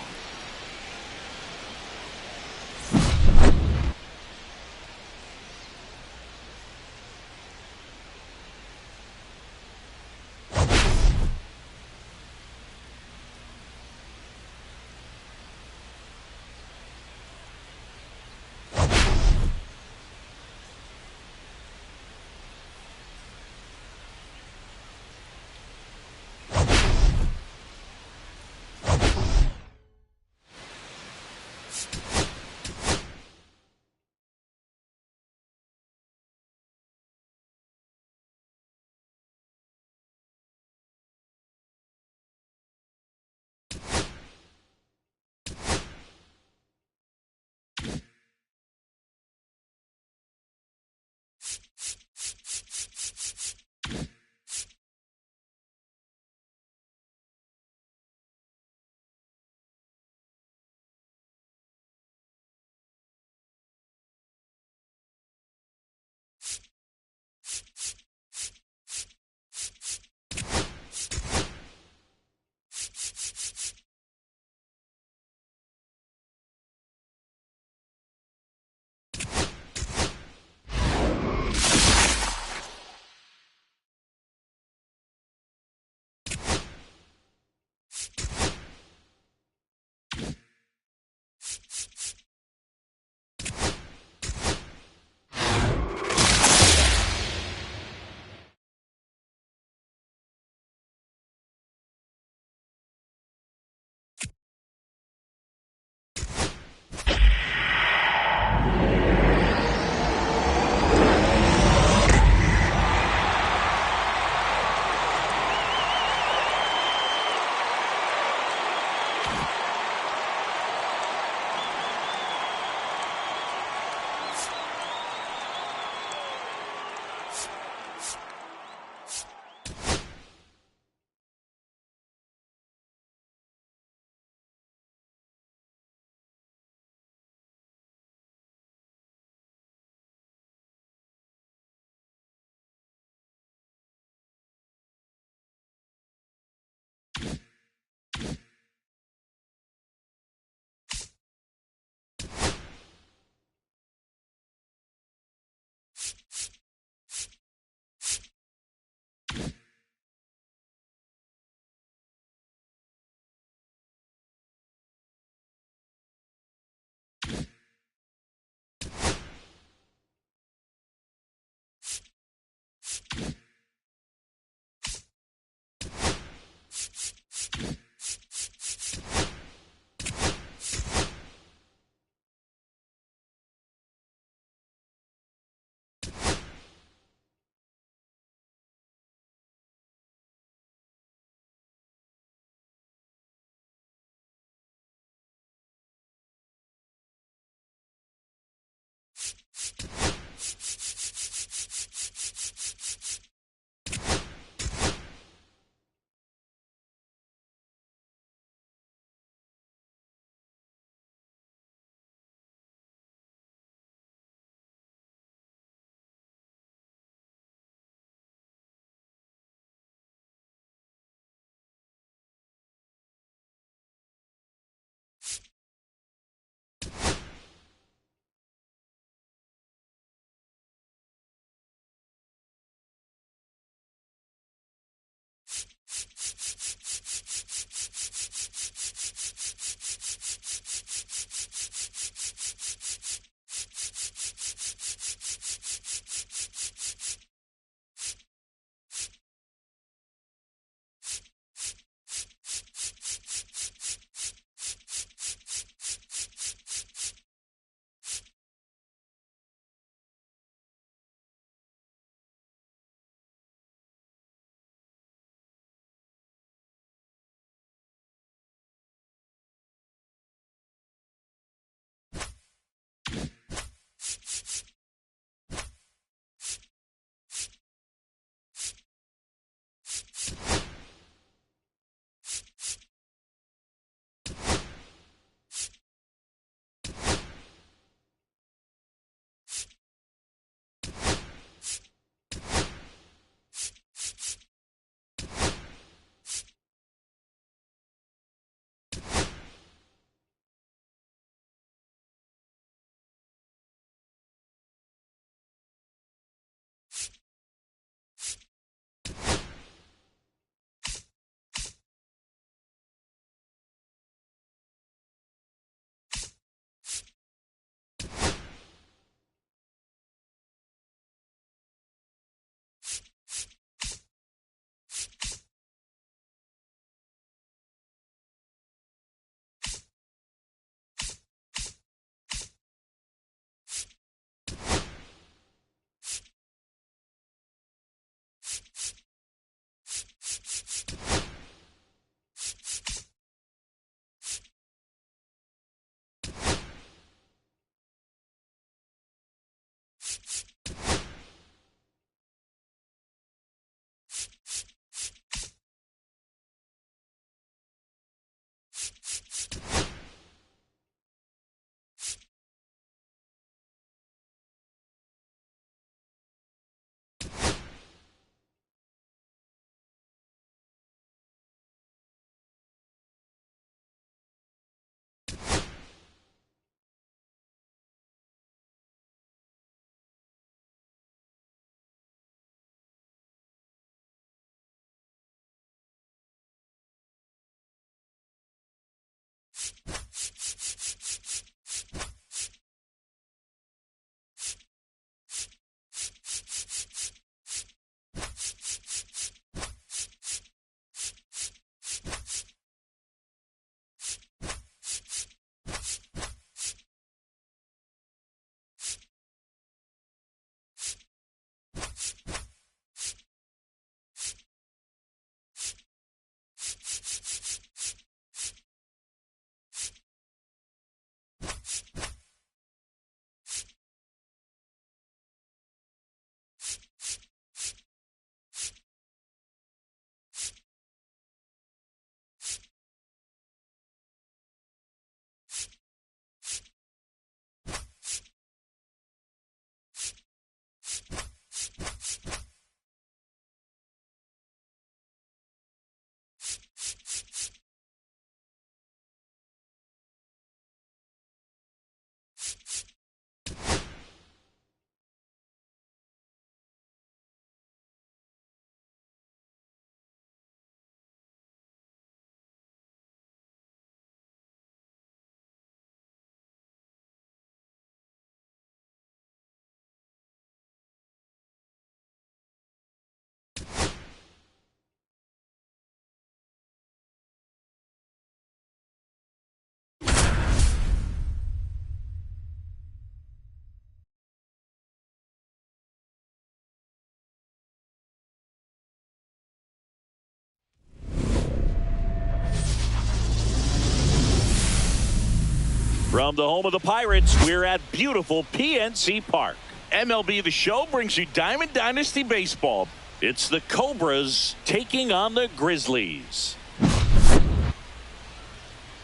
From the home of the Pirates, we're at beautiful PNC Park. MLB The Show brings you Diamond Dynasty Baseball. It's the Cobras taking on the Grizzlies.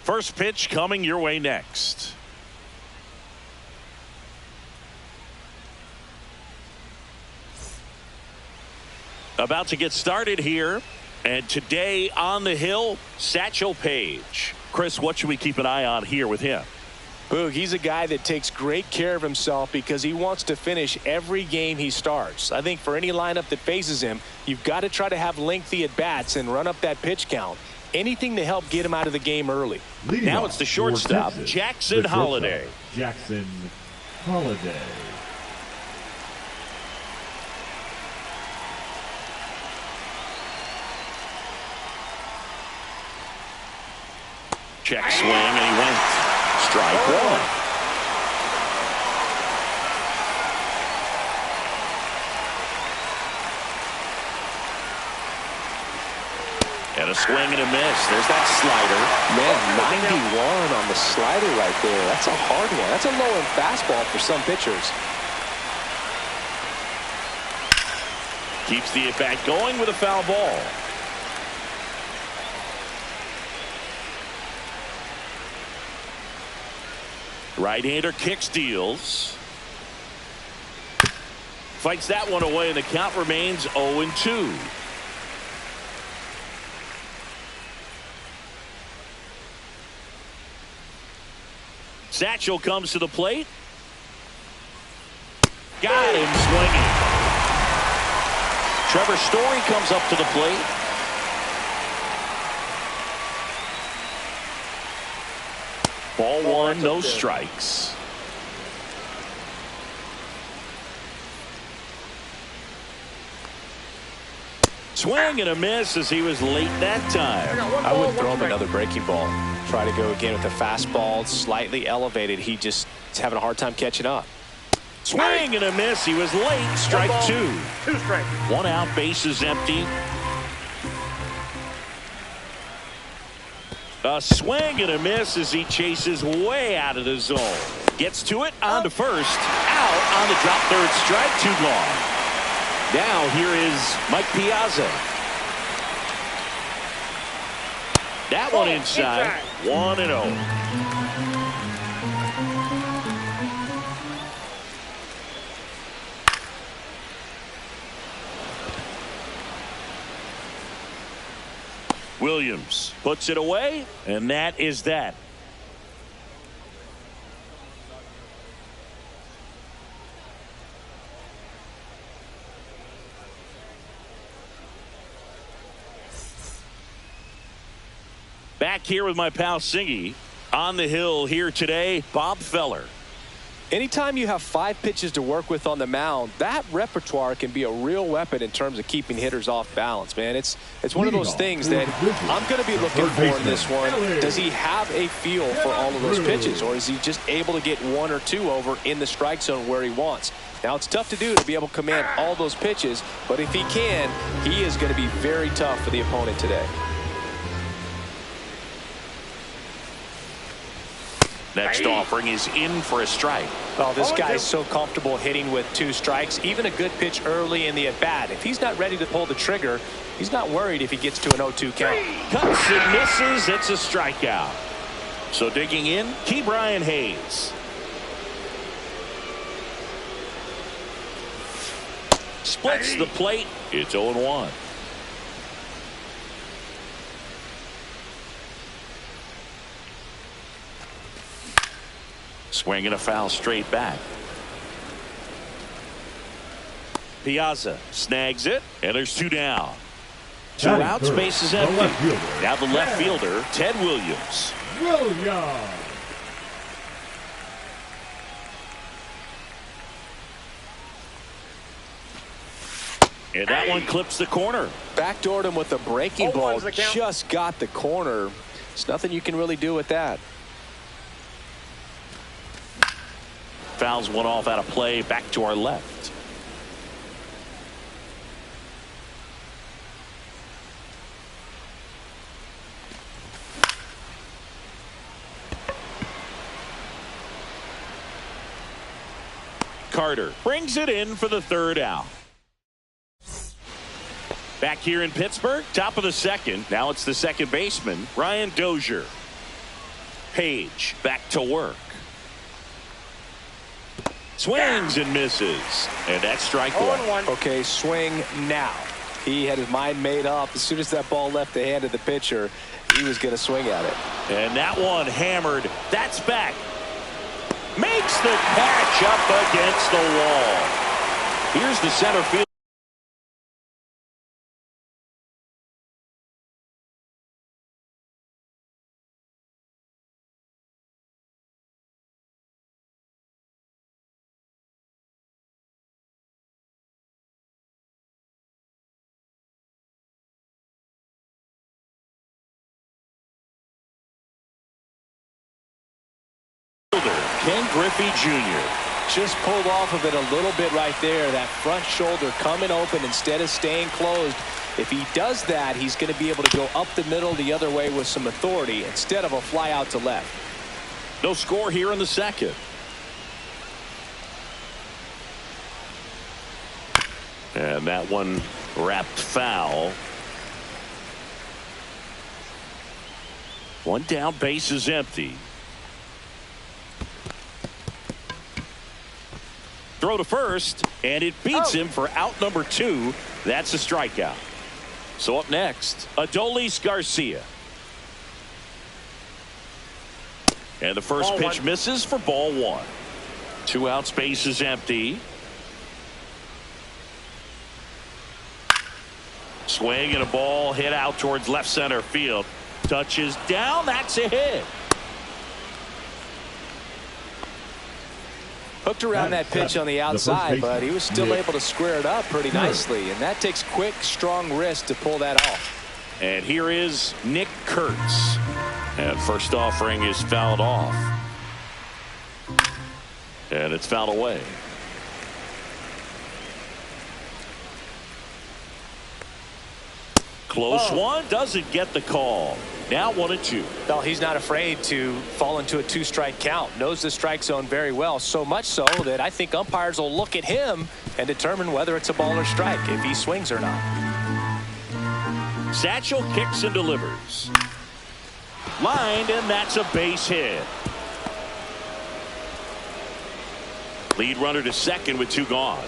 First pitch coming your way next. About to get started here. And today on the hill, Satchel Paige. Chris, what should we keep an eye on here with him? Boog, he's a guy that takes great care of himself because he wants to finish every game he starts. I think for any lineup that faces him, you've got to try to have lengthy at-bats and run up that pitch count. Anything to help get him out of the game early. Now it's the shortstop, Jackson Holliday. Jackson Holliday. Check swing, and he went. Strike one. And a swing and a miss. There's that slider. Man, 91 on the slider right there. That's a hard one. That's a low-end fastball for some pitchers. Keeps the at-bat going with a foul ball. Right-hander kick steals. Fights that one away, and the count remains 0-2. Satchel comes to the plate. Got him swinging. Trevor Story comes up to the plate. Ball one, no strikes. Swing and a miss as he was late that time. I wouldn't throw him another breaking ball. Try to go again with the fastball, slightly elevated. He just is having a hard time catching up. Swing and a miss. He was late. Strike two. 2 strikes. 1 out, bases empty. A swing and a miss as he chases way out of the zone. Gets to it, on to first. Out on the drop third strike, too long. Now here is Mike Piazza. That one inside. 1-0. Williams puts it away, and that is that. Back here with my pal Singy. On the hill here today, Bob Feller. Anytime you have 5 pitches to work with on the mound, that repertoire can be a real weapon in terms of keeping hitters off balance, man. It's one of those things that I'm going to be looking for in this one. Does he have a feel for all of those pitches, or is he just able to get 1 or 2 over in the strike zone where he wants? Now, it's tough to do to be able to command all those pitches, but if he can, he is going to be very tough for the opponent today. Next offering is in for a strike. Oh, this guy's so comfortable hitting with 2 strikes. Even a good pitch early in the at-bat. If he's not ready to pull the trigger, he's not worried if he gets to an 0-2 count. Cuts and misses. It's a strikeout. So digging in, Ke'Bryan Hayes. Splits the plate. It's 0-1. Swing and a foul straight back. Piazza snags it, and there's 2 down. 2 outs, base is empty. Now the left fielder, Ted Williams. And that one clips the corner. Backdoored him with a breaking ball. Just got the corner. There's nothing you can really do with that. Fouls one off out of play, back to our left. Carter brings it in for the third out. Back here in Pittsburgh, top of the second. Now it's the second baseman, Ryan Dozier. Page back to work. Swings and misses. And that's strike one. Okay, swing now. He had his mind made up. As soon as that ball left the hand of the pitcher, he was going to swing at it. And that one hammered. That's back. Makes the catch up against the wall. Here's the center field. Ken Griffey Jr. Just pulled off of it a little bit right there. That front shoulder coming open instead of staying closed. If he does that, he's going to be able to go up the middle the other way with some authority instead of a fly out to left. No score here in the second. And that one wrapped foul. One down, base is empty. Throw to first, and it beats him for out number 2. That's a strikeout. So up next, Adolis Garcia. And the first pitch misses for ball 1. 2 outs, base is empty. Swing and a ball hit out towards left center field. Touches down. That's a hit. Hooked around that pitch on the outside, but he was still able to square it up pretty nicely. And that takes quick, strong wrist to pull that off. And here is Nick Kurtz. And first offering is fouled off. And it's fouled away. Close one, doesn't get the call. Now 1-2. Well, he's not afraid to fall into a 2-strike count. Knows the strike zone very well. So much so that I think umpires will look at him and determine whether it's a ball or strike, if he swings or not. Satchel kicks and delivers. Lined, and that's a base hit. Lead runner to second with 2 gone.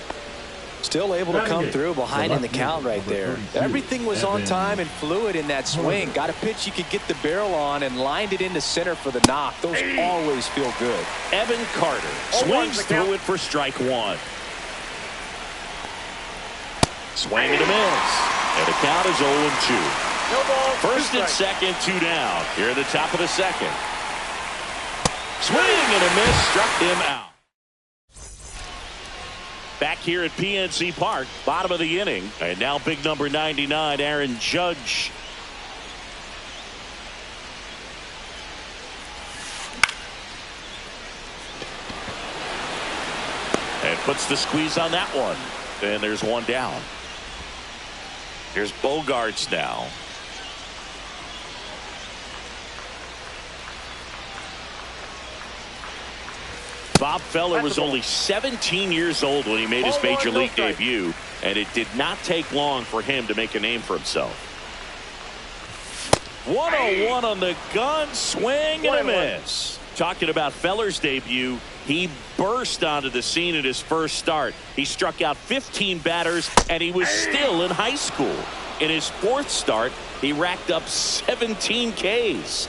Still able to come through behind in the count right there. Everything was on time and fluid in that swing. Got a pitch you could get the barrel on and lined it into center for the knock. Those always feel good. Evan Carter swings through it for strike 1. Swing and a miss. And the count is 0-2. First and second, 2 down. Here at the top of the second. Swing and a miss, struck him out. Back here at PNC Park, bottom of the inning. And now big number 99, Aaron Judge. And puts the squeeze on that one. And there's 1 down. Here's Bogaerts now. Bob Feller was only 17 years old when he made his major league debut, and it did not take long for him to make a name for himself. 101 on the gun, swing and a miss. Talking about Feller's debut, he burst onto the scene at his first start. He struck out 15 batters, and he was still in high school. In his 4th start, he racked up 17 Ks.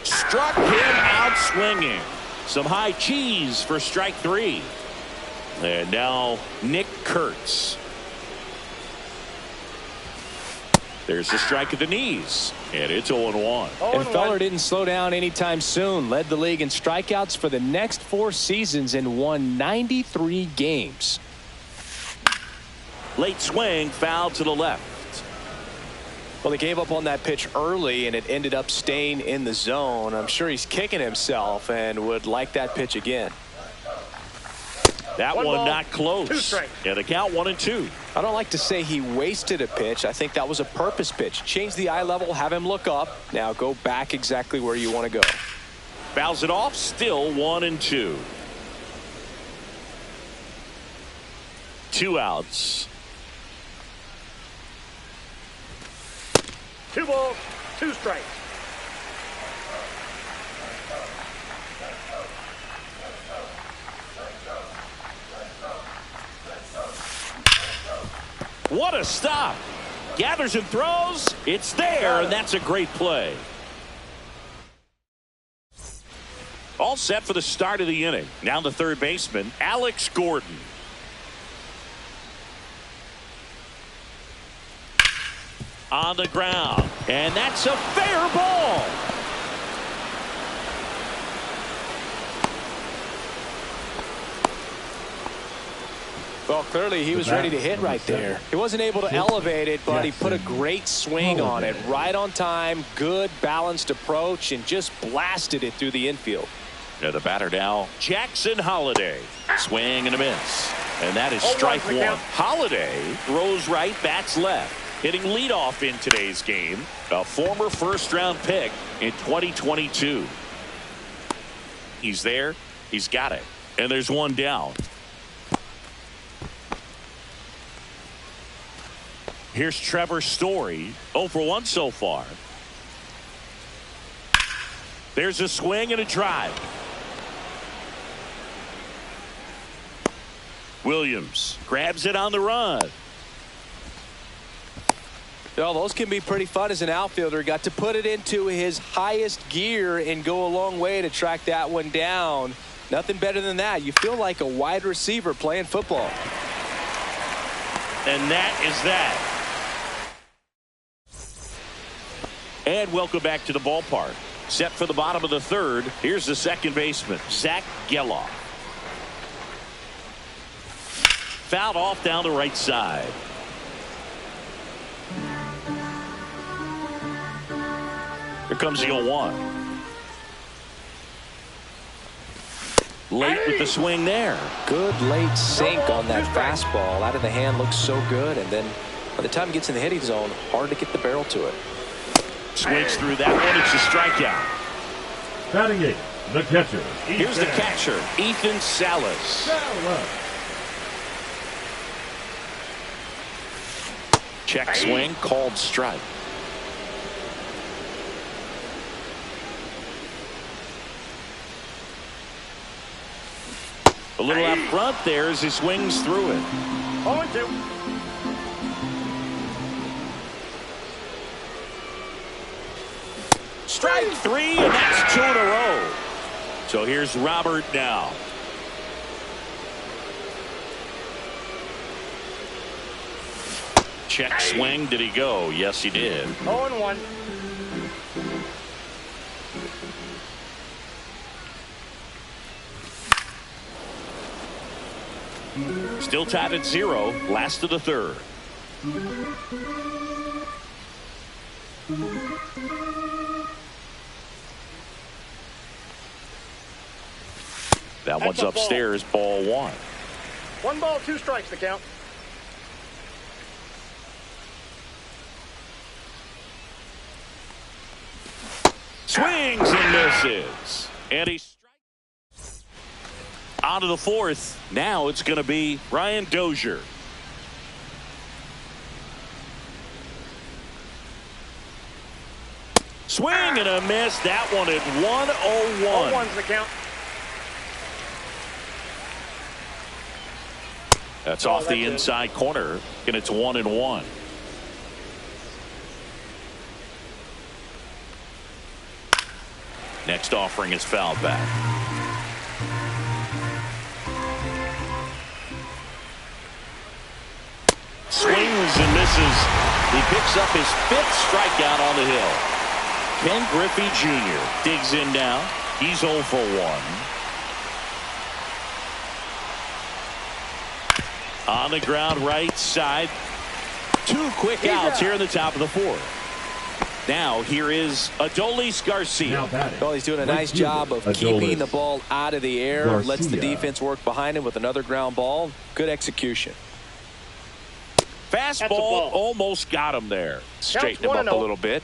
Struck him out swinging. Some high cheese for strike 3. And now Nick Kurtz. There's the strike at the knees. And it's 0-1. And Feller didn't slow down anytime soon. Led the league in strikeouts for the next 4 seasons and won 93 games. Late swing, foul to the left. Well, they gave up on that pitch early, and it ended up staying in the zone. I'm sure he's kicking himself and would like that pitch again. That one not close. Yeah, the count 1-2. I don't like to say he wasted a pitch. I think that was a purpose pitch. Change the eye level, have him look up. Now go back exactly where you want to go. Fouls it off. Still 1-2. 2 outs. 2 balls, 2 strikes. What a stop. Gathers and throws. It's there, and that's a great play. All set for the start of the inning. Now the third baseman, Alex Gordon. On the ground, and that's a fair ball. Well, clearly he was ready to hit right there. He wasn't able to elevate it, but he put a great swing on it. Right on time, good balanced approach, and just blasted it through the infield. Yeah, the batter now, Jackson Holliday. Swing and a miss. And that is strike 1. Holliday throws right, bats left. Hitting leadoff in today's game. A former first-round pick in 2022. He's there. He's got it. And there's one down. Here's Trevor Story. 0 for 1 so far. There's a swing and a drive. Williams grabs it on the run. Well, those can be pretty fun as an outfielder. Got to put it into his highest gear and go a long way to track that one down. Nothing better than that. You feel like a wide receiver playing football. And that is that. And welcome back to the ballpark. Set for the bottom of the third. Here's the second baseman, Zach Geloff. Fouled off down the right side. Here comes the 0-1. Late with the swing there. Good late sink on that fastball. Out of the hand, looks so good. And then by the time it gets in the hitting zone, hard to get the barrel to it. Swings through that one. It's a strikeout. Batting 8, the catcher. Here's the catcher, Ethan Salas. Check swing, called strike. A little out front there as he swings through it. 0-2. Strike 3, and that's 2 in a row. So here's Robert now. Check swing. Did he go? Yes, he did. 0-1. Still tied at 0. Last of the third. That one's upstairs. Ball 1. 1 ball, 2 strikes to count. Swings and misses. And he strikes. On to the fourth. Now it's going to be Brian Dozier. Swing and a miss. That one at 1-0-1. 0-1's the count. That's off the inside corner, and it's 1-1. Next offering is fouled back. Swings and misses. He picks up his 5th strikeout on the hill. Ken Griffey Jr. digs in now. He's 0 for 1. On the ground right side. 2 quick outs here in the top of the 4th. Now here is Adolis Garcia. Well, he's doing a nice job of keeping the ball out of the air. Lets the defense work behind him with another ground ball. Good execution. Fastball almost got him there. Straighten him up a little bit.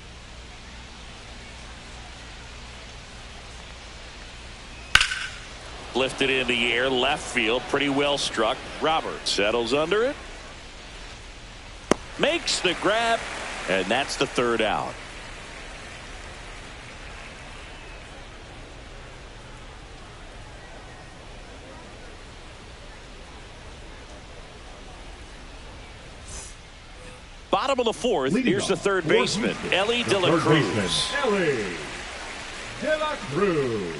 Lifted in the air, left field, pretty well struck. Roberts settles under it. Makes the grab, and that's the third out. Bottom of the fourth, here's the third baseman, Elly De La Cruz. Elly De La Cruz.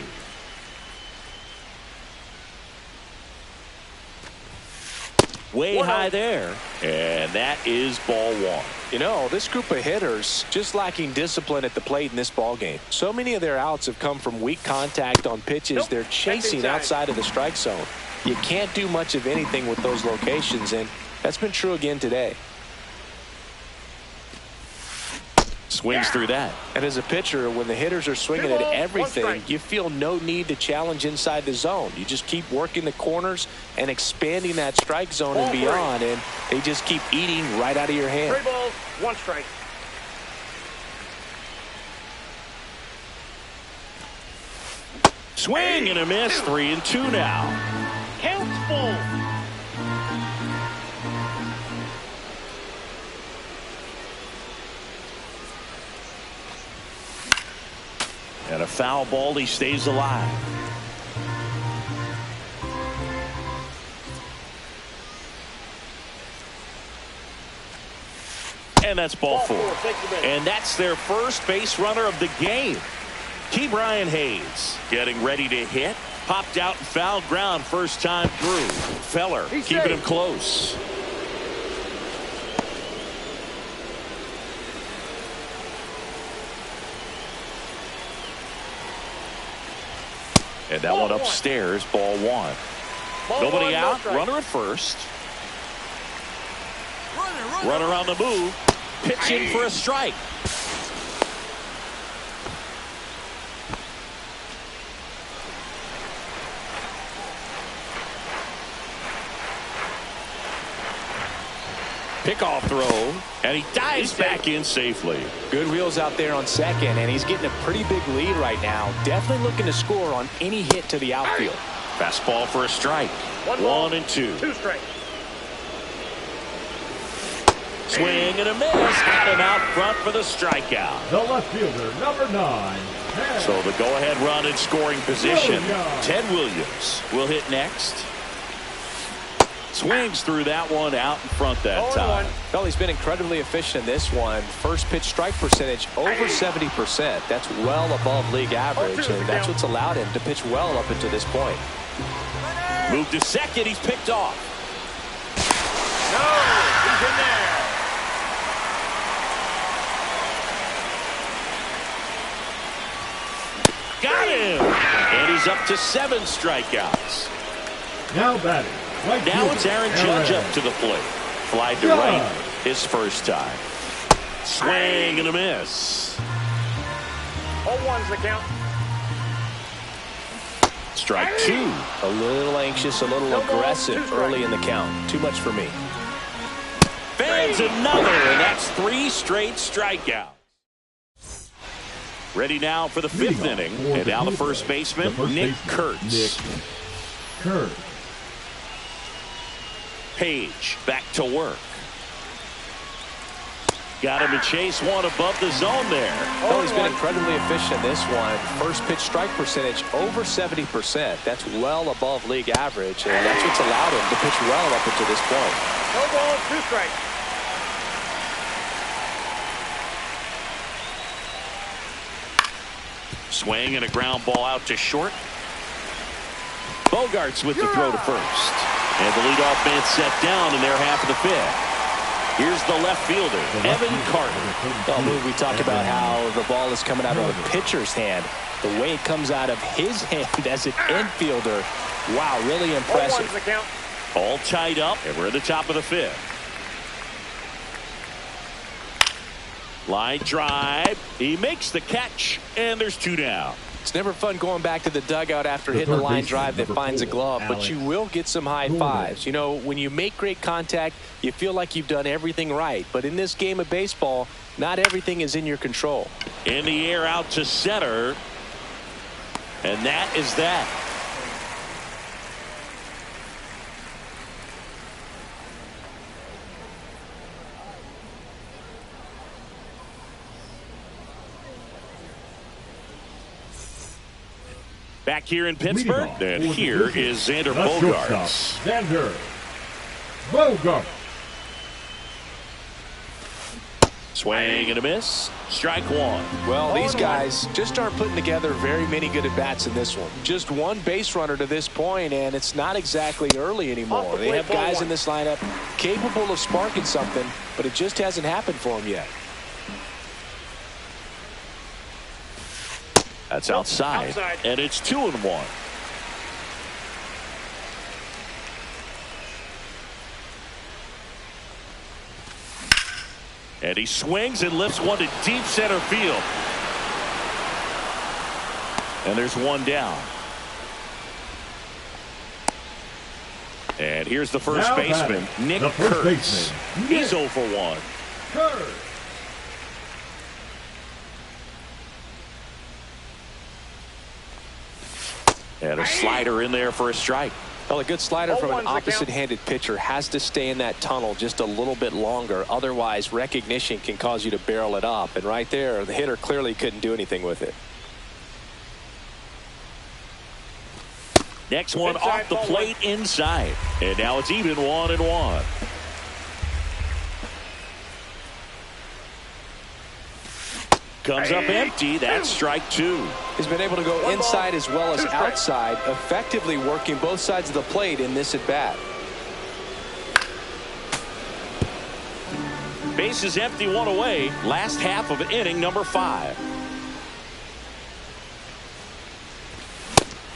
Way high there, and that is ball one. You know, this group of hitters just lacking discipline at the plate in this ball game. So many of their outs have come from weak contact on pitches they're chasing outside of the strike zone. You can't do much of anything with those locations, and that's been true again today. Swings through that. And as a pitcher, when the hitters are swinging at everything, you feel no need to challenge inside the zone. You just keep working the corners and expanding that strike zone and beyond, and they just keep eating right out of your hand. 3 balls, 1 strike. Swing and a miss, 3-2 now. Counts full. And a foul ball, he stays alive. And that's ball four. And that's their first base runner of the game. Ke'Bryan Hayes getting ready to hit. Popped out and fouled ground first time through. Feller keeping him close. And that one upstairs, ball one. Nobody out, runner at first. Runner on the move, pitching for a strike. Pickoff throw, and he dives back in safely. Good wheels out there on second, and he's getting a pretty big lead right now. Definitely looking to score on any hit to the outfield. Fastball for a strike. 1-2. 2 strikes. Swing and a miss. Got him out front for the strikeout. The left fielder, number 9. So the go-ahead run in scoring position. Ted Williams will hit next. Swings through that one out in front that time. Well, he's been incredibly efficient in this one. First pitch strike percentage over 70%. That's well above league average, and that's what's allowed him to pitch well up until this point. Move to second. He's picked off. No, he's in there. Got him. And he's up to 7 strikeouts. Now batting. Right now fielder, it's Aaron Judge up to the plate. Fly to right his first time. Swing and a miss. 0-1's the count. Strike 2. A little anxious, a little aggressive early in the count. Too much for me. Fans another, and that's 3 straight strikeouts. Ready now for the 5th inning. And now the first baseman, Nick Kurtz. Page back to work. Got him to chase one above the zone there. Well, he's been incredibly efficient in this one. First pitch strike percentage over 70%. That's well above league average, and that's what's allowed him to pitch well up until this point. No balls, 2 strikes. Swing and a ground ball out to short. Bogarts with the throw to first. And the leadoff man set down in their half of the 5th. Here's the left fielder, Evan Carter. Well, we talked about how the ball is coming out of the pitcher's hand. The way it comes out of his hand as an infielder, wow, really impressive. 0-1's the count. All tied up, and we're at the top of the 5th. Line drive. He makes the catch, and there's 2 down. It's never fun going back to the dugout after hitting a line drive that finds a glove, but you will get some high fives. You know, when you make great contact, you feel like you've done everything right. But in this game of baseball, not everything is in your control. In the air out to center. And that is that. Back here in Pittsburgh, and here is Xander Bogaerts. Xander Bogaerts. Swing and a miss. Strike one. Well, these guys just aren't putting together very many good at-bats in this one. Just one base runner to this point, and it's not exactly early anymore. They have guys in this lineup capable of sparking something, but it just hasn't happened for them yet. That's outside. And it's 2-1. And he swings and lifts one to deep center field. And there's one down. And here's the first baseman, Nick Kurtz. He's 0 for 1. Kurtz. And a slider in there for a strike. Well, a good slider from an opposite-handed pitcher has to stay in that tunnel just a little bit longer. Otherwise, recognition can cause you to barrel it up. And right there, the hitter clearly couldn't do anything with it. Next one off the plate inside. And now it's even 1-1. Comes up empty. That's strike two. He's been able to go inside as well as outside, effectively working both sides of the plate in this at-bat. Base is empty, one away. Last half of inning number 5.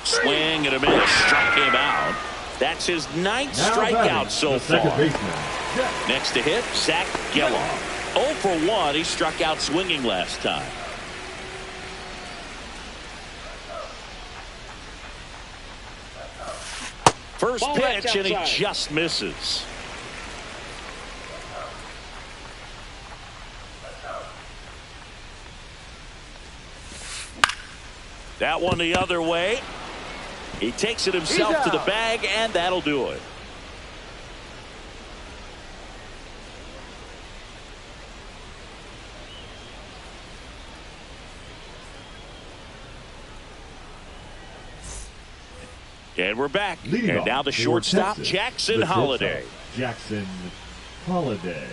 Swing and a miss. Struck him out. That's his 9th strikeout so far. Next to hit, Zach Gelof. 0 for 1. He struck out swinging last time. First pitch, and he just misses. That one the other way. He takes it himself to the bag, and that'll do it. And we're back. And now the shortstop, Jackson Holliday. Jackson Holliday.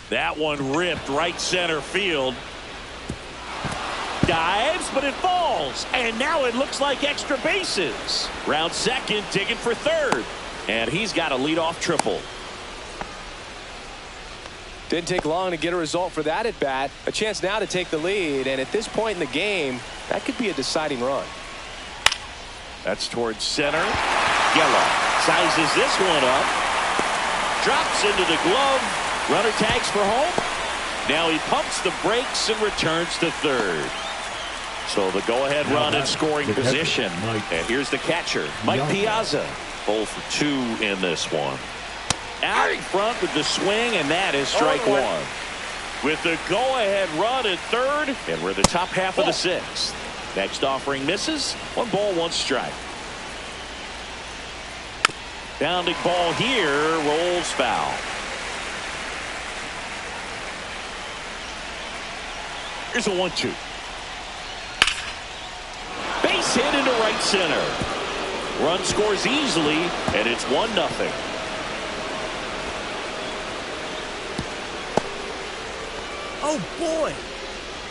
That one ripped right center field. Dives, but it falls. And now it looks like extra bases. Round second, digging for third. And he's got a leadoff triple. Didn't take long to get a result for that at bat. A chance now to take the lead, and at this point in the game, that could be a deciding run. That's towards center. Gelof sizes this one up. Drops into the glove. Runner tags for home. Now he pumps the brakes and returns to third. So the go-ahead run in scoring position. And here's the catcher, Mike Piazza. 0 for 2 in this one. Out in front with the swing, and that is strike one. With the go-ahead run at third, and we're the top half of the 6th. Next offering misses. 1 ball, 1 strike. Bounding ball here, rolls foul. Here's a 1-2. Base hit into right center. Run scores easily, and it's 1-0. Oh, boy.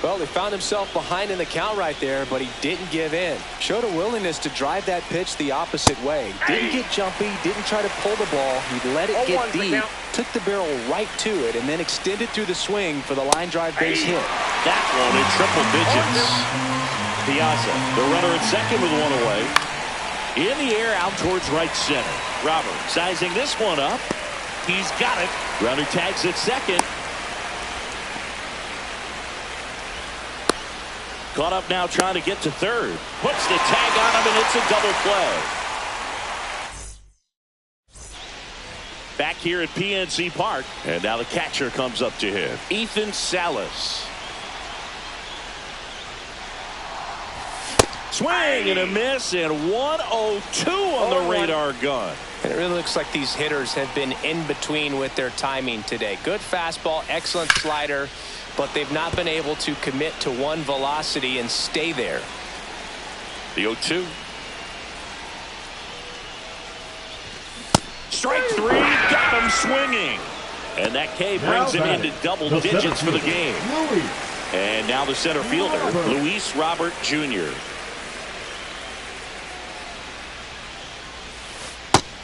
Well, he found himself behind in the count right there, but he didn't give in. Showed a willingness to drive that pitch the opposite way. Didn't get jumpy, didn't try to pull the ball. He let it get deep, took the barrel right to it, and then extended through the swing for the line drive base hit. That one in triple digits. Piazza, the runner at second with 1 away. In the air out towards right center. Robert sizing this one up. He's got it. Runner tags at second. Caught up now trying to get to third. Puts the tag on him, and it's a double play. Back here at PNC Park. And now the catcher comes up to him. Ethan Salas. Swing and a miss, and 102 on the radar gun. And it really looks like these hitters have been in between with their timing today. Good fastball, excellent slider, but they've not been able to commit to one velocity and stay there. The 0-2. Strike three, got him swinging. And that K brings him into double digits for the game. And now the center fielder, Luis Robert Jr.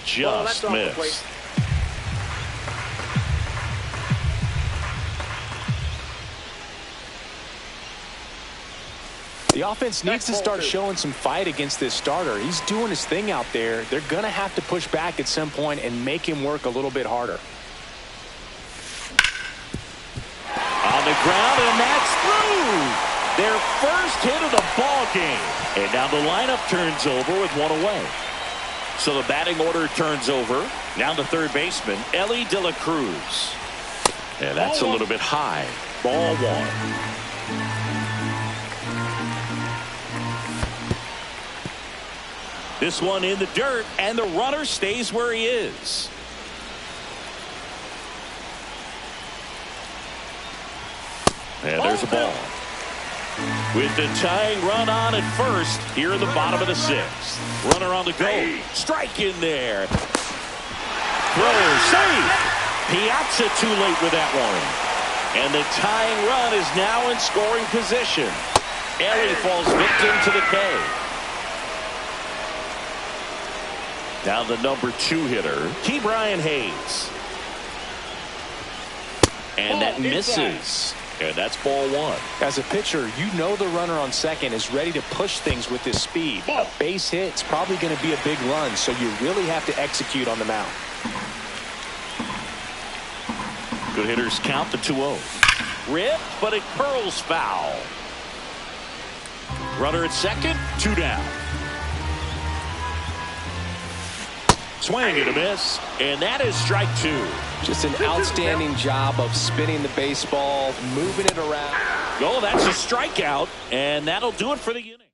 Just missed. The offense needs to start showing some fight against this starter. He's doing his thing out there. They're going to have to push back at some point and make him work a little bit harder. On the ground, and that's through. Their first hit of the ball game. And now the lineup turns over with one away. So the batting order turns over. Now the third baseman, Elly De La Cruz. And that's a little bit high. Ball one. This one in the dirt, and the runner stays where he is. And there's a ball. With the tying run on at first, here in the bottom of the sixth. Runner on the go. Strike in there. Throw, safe. Piazza too late with that one. And the tying run is now in scoring position. Elly falls victim to the K. Now the number 2 hitter, Ke'Bryan Hayes. And that misses. And that's ball one. As a pitcher, you know the runner on second is ready to push things with his speed. A base hit, it's probably going to be a big run, so you really have to execute on the mound. Good hitters count the 2-0. Ripped, but it curls foul. Runner at second, 2 down. Swing and a miss, and that is strike 2. Just an outstanding job of spinning the baseball, moving it around. Oh, that's a strikeout, and that'll do it for the inning.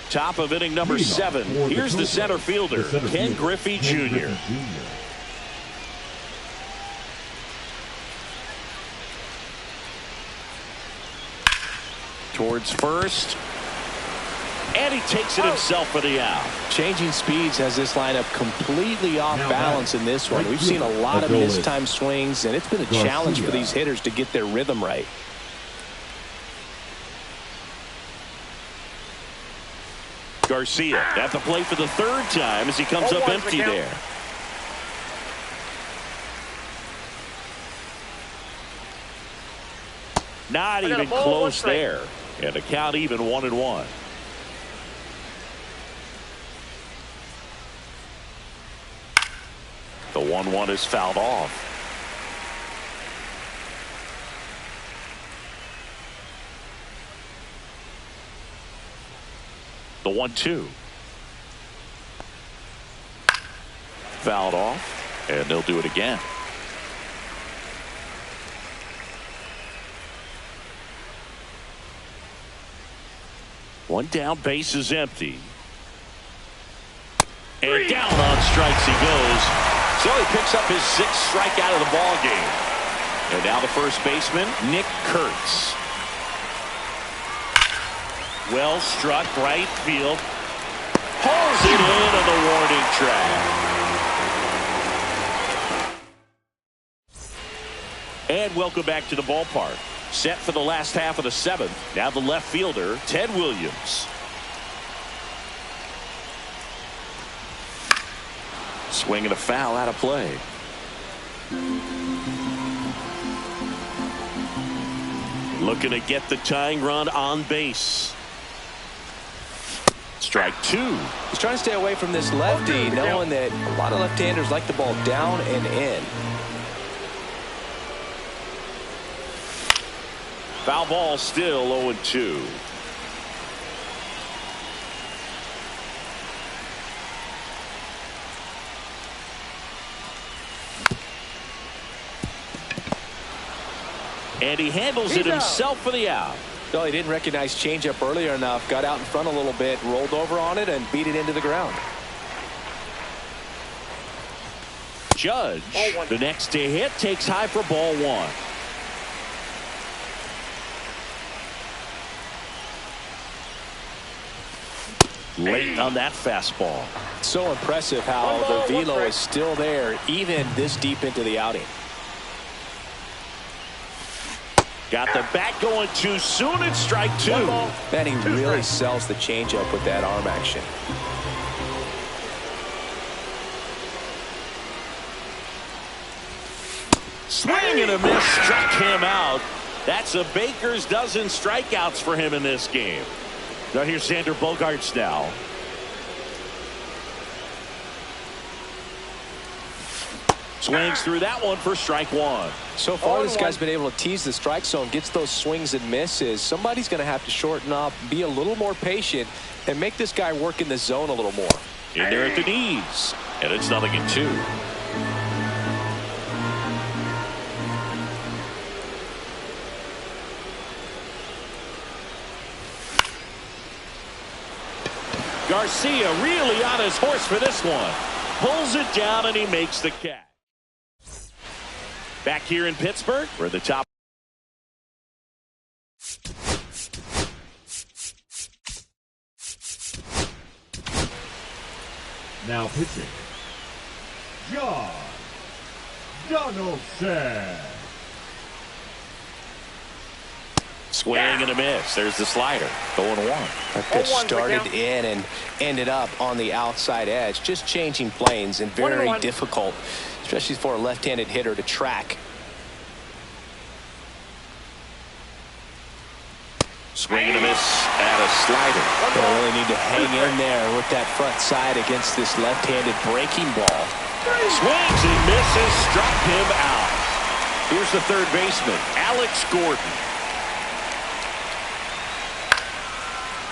Top of inning number 7. Here's the center fielder, Ken Griffey Jr. Towards first. And he takes it himself for the out. Changing speeds has this lineup completely off balance in this one. We've seen a lot of mistimed swings, and it's been a challenge for these hitters to get their rhythm right. Garcia at the plate for the 3rd time as he comes up empty there. Not even close there. And the count even 1-1. The 1-1 is fouled off. The 1-2. Fouled off, and they'll do it again. One down, base is empty. And down on strikes he goes. So he picks up his 6th strikeout of the ball game. And now the first baseman, Nick Kurtz. Well struck, right field. Pulls it in on the warning track. And welcome back to the ballpark. Set for the last half of the 7th. Now the left fielder, Ted Williams. Swing and a foul out of play. Looking to get the tying run on base. Strike 2. He's trying to stay away from this lefty, knowing that a lot of left-handers like the ball down and in. Foul ball, still 0-2. And he handles it himself for the out. No, he didn't recognize changeup earlier enough. Got out in front a little bit, rolled over on it, and beat it into the ground. Judge, the next to hit, takes high for ball one. Late on that fastball. So impressive how the velo is still there even this deep into the outing. Got the bat going too soon. It's strike two. Man, he really sells the changeup with that arm action. Swing and a miss, struck him out. That's a baker's dozen strikeouts for him in this game. Now here's Xander Bogaerts now. Swings through that one for strike one. So far, this guy's been able to tease the strike zone, gets those swings and misses. Somebody's going to have to shorten up, be a little more patient, and make this guy work in the zone a little more. In there at the knees, and it's 0-2. Garcia really on his horse for this one. Pulls it down and he makes the catch. Back here in Pittsburgh, we're the top. Now pitching, Josh Donaldson. Swing and a miss. There's the slider. 0-1. That pitch started in and ended up on the outside edge. Just changing planes and very difficult, especially for a left-handed hitter to track. Swing and a miss at a slider. They really need to hang in there with that front side against this left-handed breaking ball. Swings and misses. Struck him out. Here's the third baseman, Alex Gordon.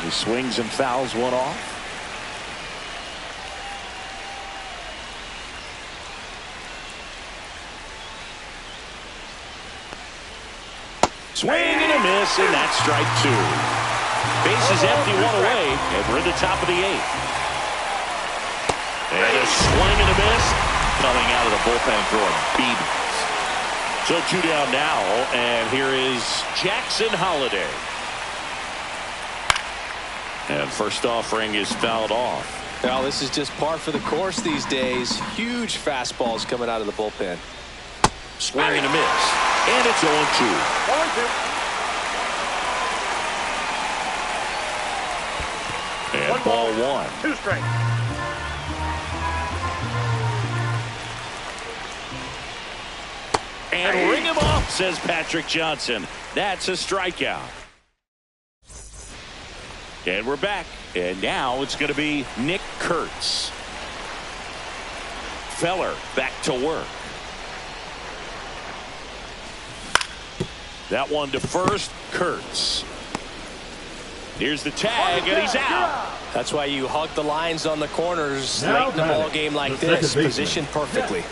He swings and fouls one off. Swing and a miss, and that's strike two. Bases empty, one away, and we're in the top of the eighth. And a swing and a miss, coming out of the bullpen throwing beatings. So two down now, and here is Jackson Holliday. And first offering is fouled off. Well, this is just par for the course these days. Huge fastballs coming out of the bullpen. Swing and a miss. And it's 0-2. 1-2. And ball one. 2 strikes. And ring him off, says Patrick Johnson. That's a strikeout. And we're back. And now it's going to be Nick Kurtz. Feller back to work. That one to first, Kurtz. Here's the tag, and he's out. That's why you hug the lines on the corners late in the ball game like this. Positioned perfectly.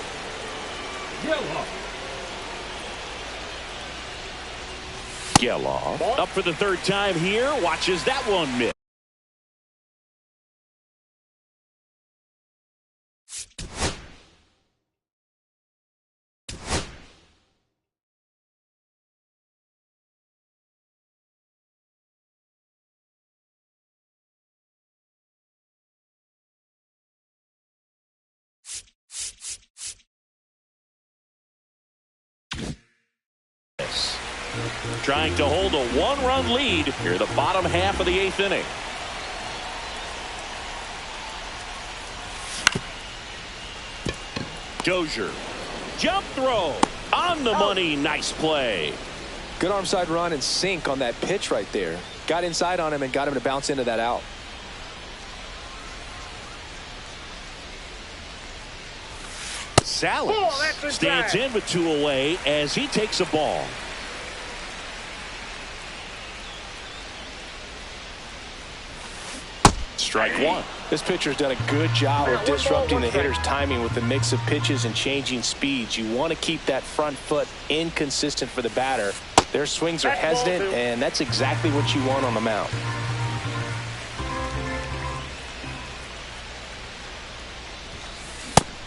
Geloff up for the third time here. Watches that one miss. Trying to hold a one-run lead here the bottom half of the eighth inning. Dozier. Jump throw. On the money. Nice play. Good arm side run and sink on that pitch right there. Got inside on him and got him to bounce into that out. Salas stands in with two away as he takes a ball. Strike one. This pitcher's done a good job of disrupting the hitter's timing with the mix of pitches and changing speeds. You want to keep that front foot inconsistent for the batter. Their swings are hesitant, and that's exactly what you want on the mound.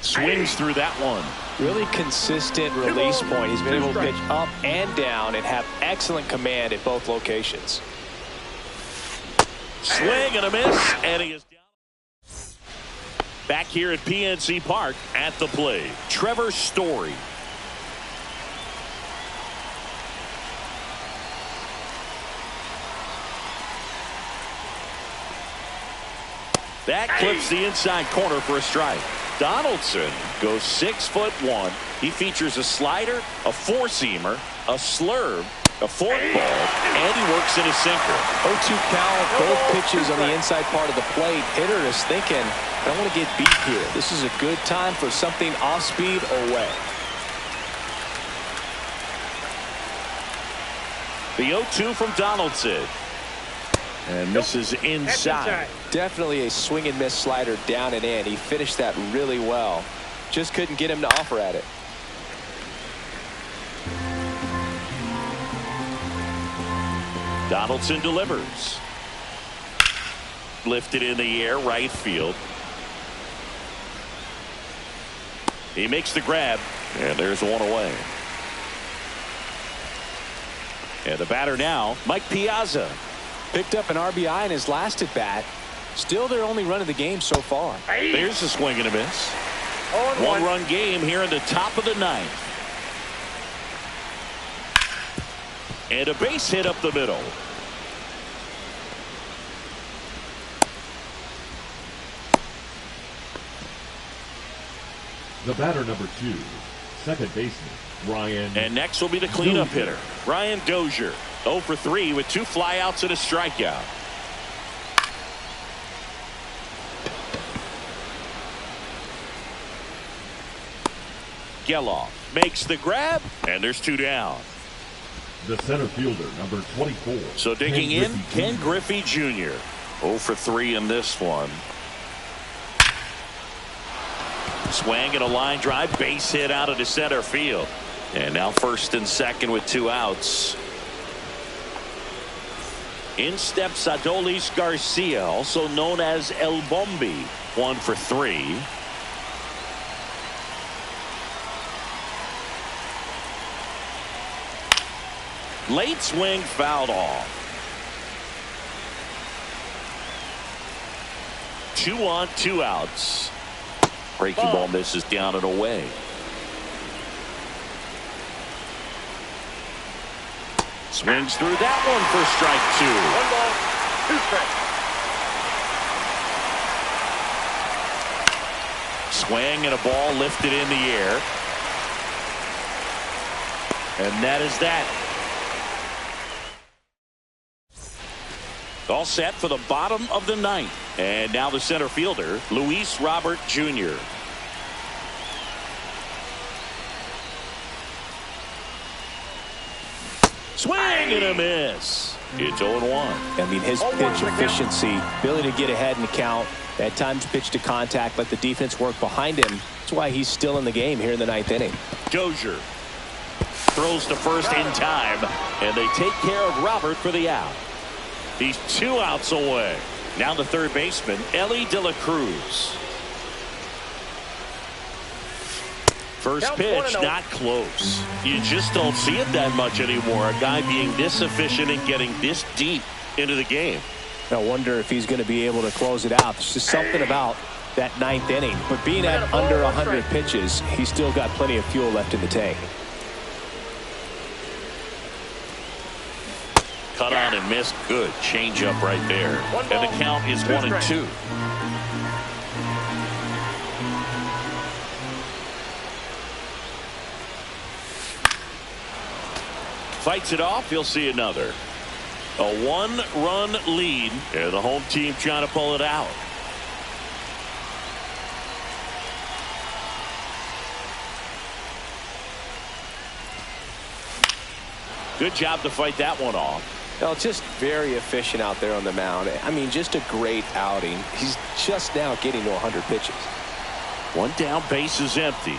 Swings through that one. Really consistent release point. He's been able to pitch up and down and have excellent command at both locations. Swing and a miss, and he is down. Back here at PNC Park at the plate, Trevor Story. That clips the inside corner for a strike. Donaldson goes 6'1". He features a slider, a four-seamer, a slurve, a forkball, and he works in a sinker. 0-2 count, both pitches on the inside part of the plate. Hitter is thinking, I don't want to get beat here. This is a good time for something off speed away. The 0-2 from Donaldson. And this is inside. Definitely a swing and miss slider down and in. He finished that really well. Just couldn't get him to offer at it. Donaldson delivers. Lifted in the air, right field. He makes the grab, and there's one away. And the batter now, Mike Piazza. Picked up an RBI in his last at bat. Still their only run of the game so far. There's a swing and a miss. One-run game here in the top of the ninth. And a base hit up the middle. The batter number 2, second baseman, Ryan. And next will be the cleanup hitter, Brian Dozier. 0 for 3 with 2 flyouts and a strikeout. Geloff makes the grab, and there's 2 down. The center fielder, number 24. So digging in, Ken Griffey Jr. 0 for 3 in this one. Swing and a line drive, base hit out of the center field. And now first and second with 2 outs. In steps Adolis Garcia, also known as El Bombi. 1 for 3. Late swing fouled off. 2 on, 2 outs. Breaking ball misses down and away. Swings through that one for strike 2. Swing and a ball lifted in the air. And that is that. All set for the bottom of the ninth. And now the center fielder, Luis Robert Jr. Swing and a miss. It's 0-1. I mean, his pitch efficiency, ability to get ahead in the count, at times pitch to contact, let the defense work behind him. That's why he's still in the game here in the ninth inning. Dozier throws to first in time, and they take care of Robert for the out. He's 2 outs away. Now the third baseman, Elly De La Cruz. First pitch, not close. You just don't see it that much anymore. A guy being this efficient and getting this deep into the game. I wonder if he's going to be able to close it out. There's just something about that ninth inning. But being at under 100 pitches, he's still got plenty of fuel left in the tank. Cut on and missed. Good change up right there. And the count is 1-2. Fights it off. He'll see another. A 1-run lead, and the home team trying to pull it out. Good job to fight that one off. Well, just very efficient out there on the mound. I mean, just a great outing. He's just now getting to 100 pitches. One down, base is empty.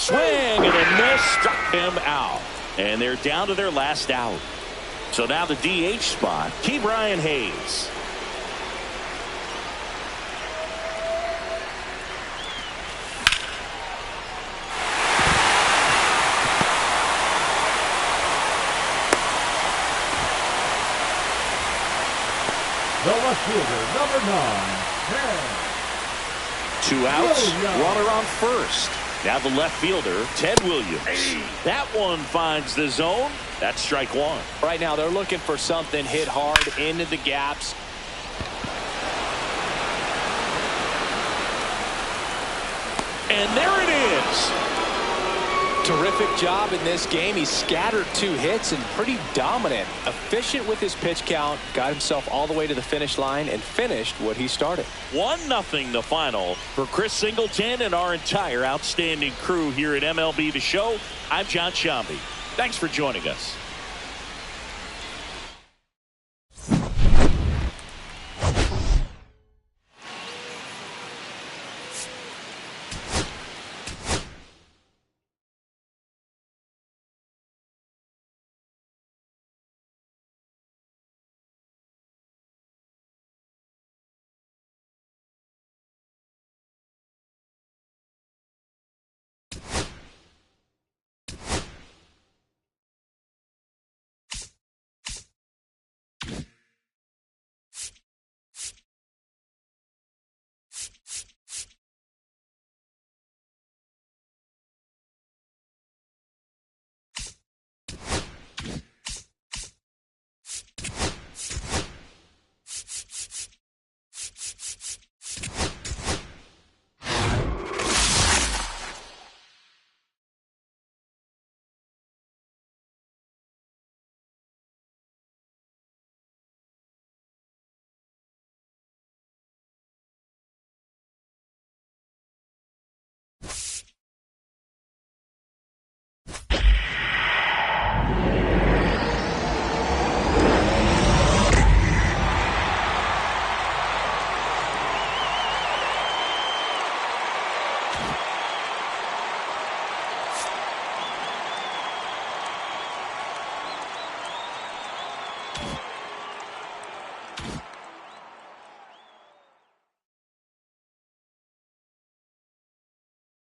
swing and a miss struck him out. And they're down to their last out. So now the DH spot, Ke'Bryan Hayes. The left fielder, number 9, Ted. 2 outs, Williams. runner on first. Now the left fielder, Ted Williams. That one finds the zone. That's strike 1. Right now they're looking for something hit hard into the gaps. And there it is. Terrific job in this game. He scattered 2 hits and pretty dominant. Efficient with his pitch count. Got himself all the way to the finish line and finished what he started. 1-0 the final for Chris Singleton and our entire outstanding crew here at MLB The Show. I'm John Sciambi. Thanks for joining us.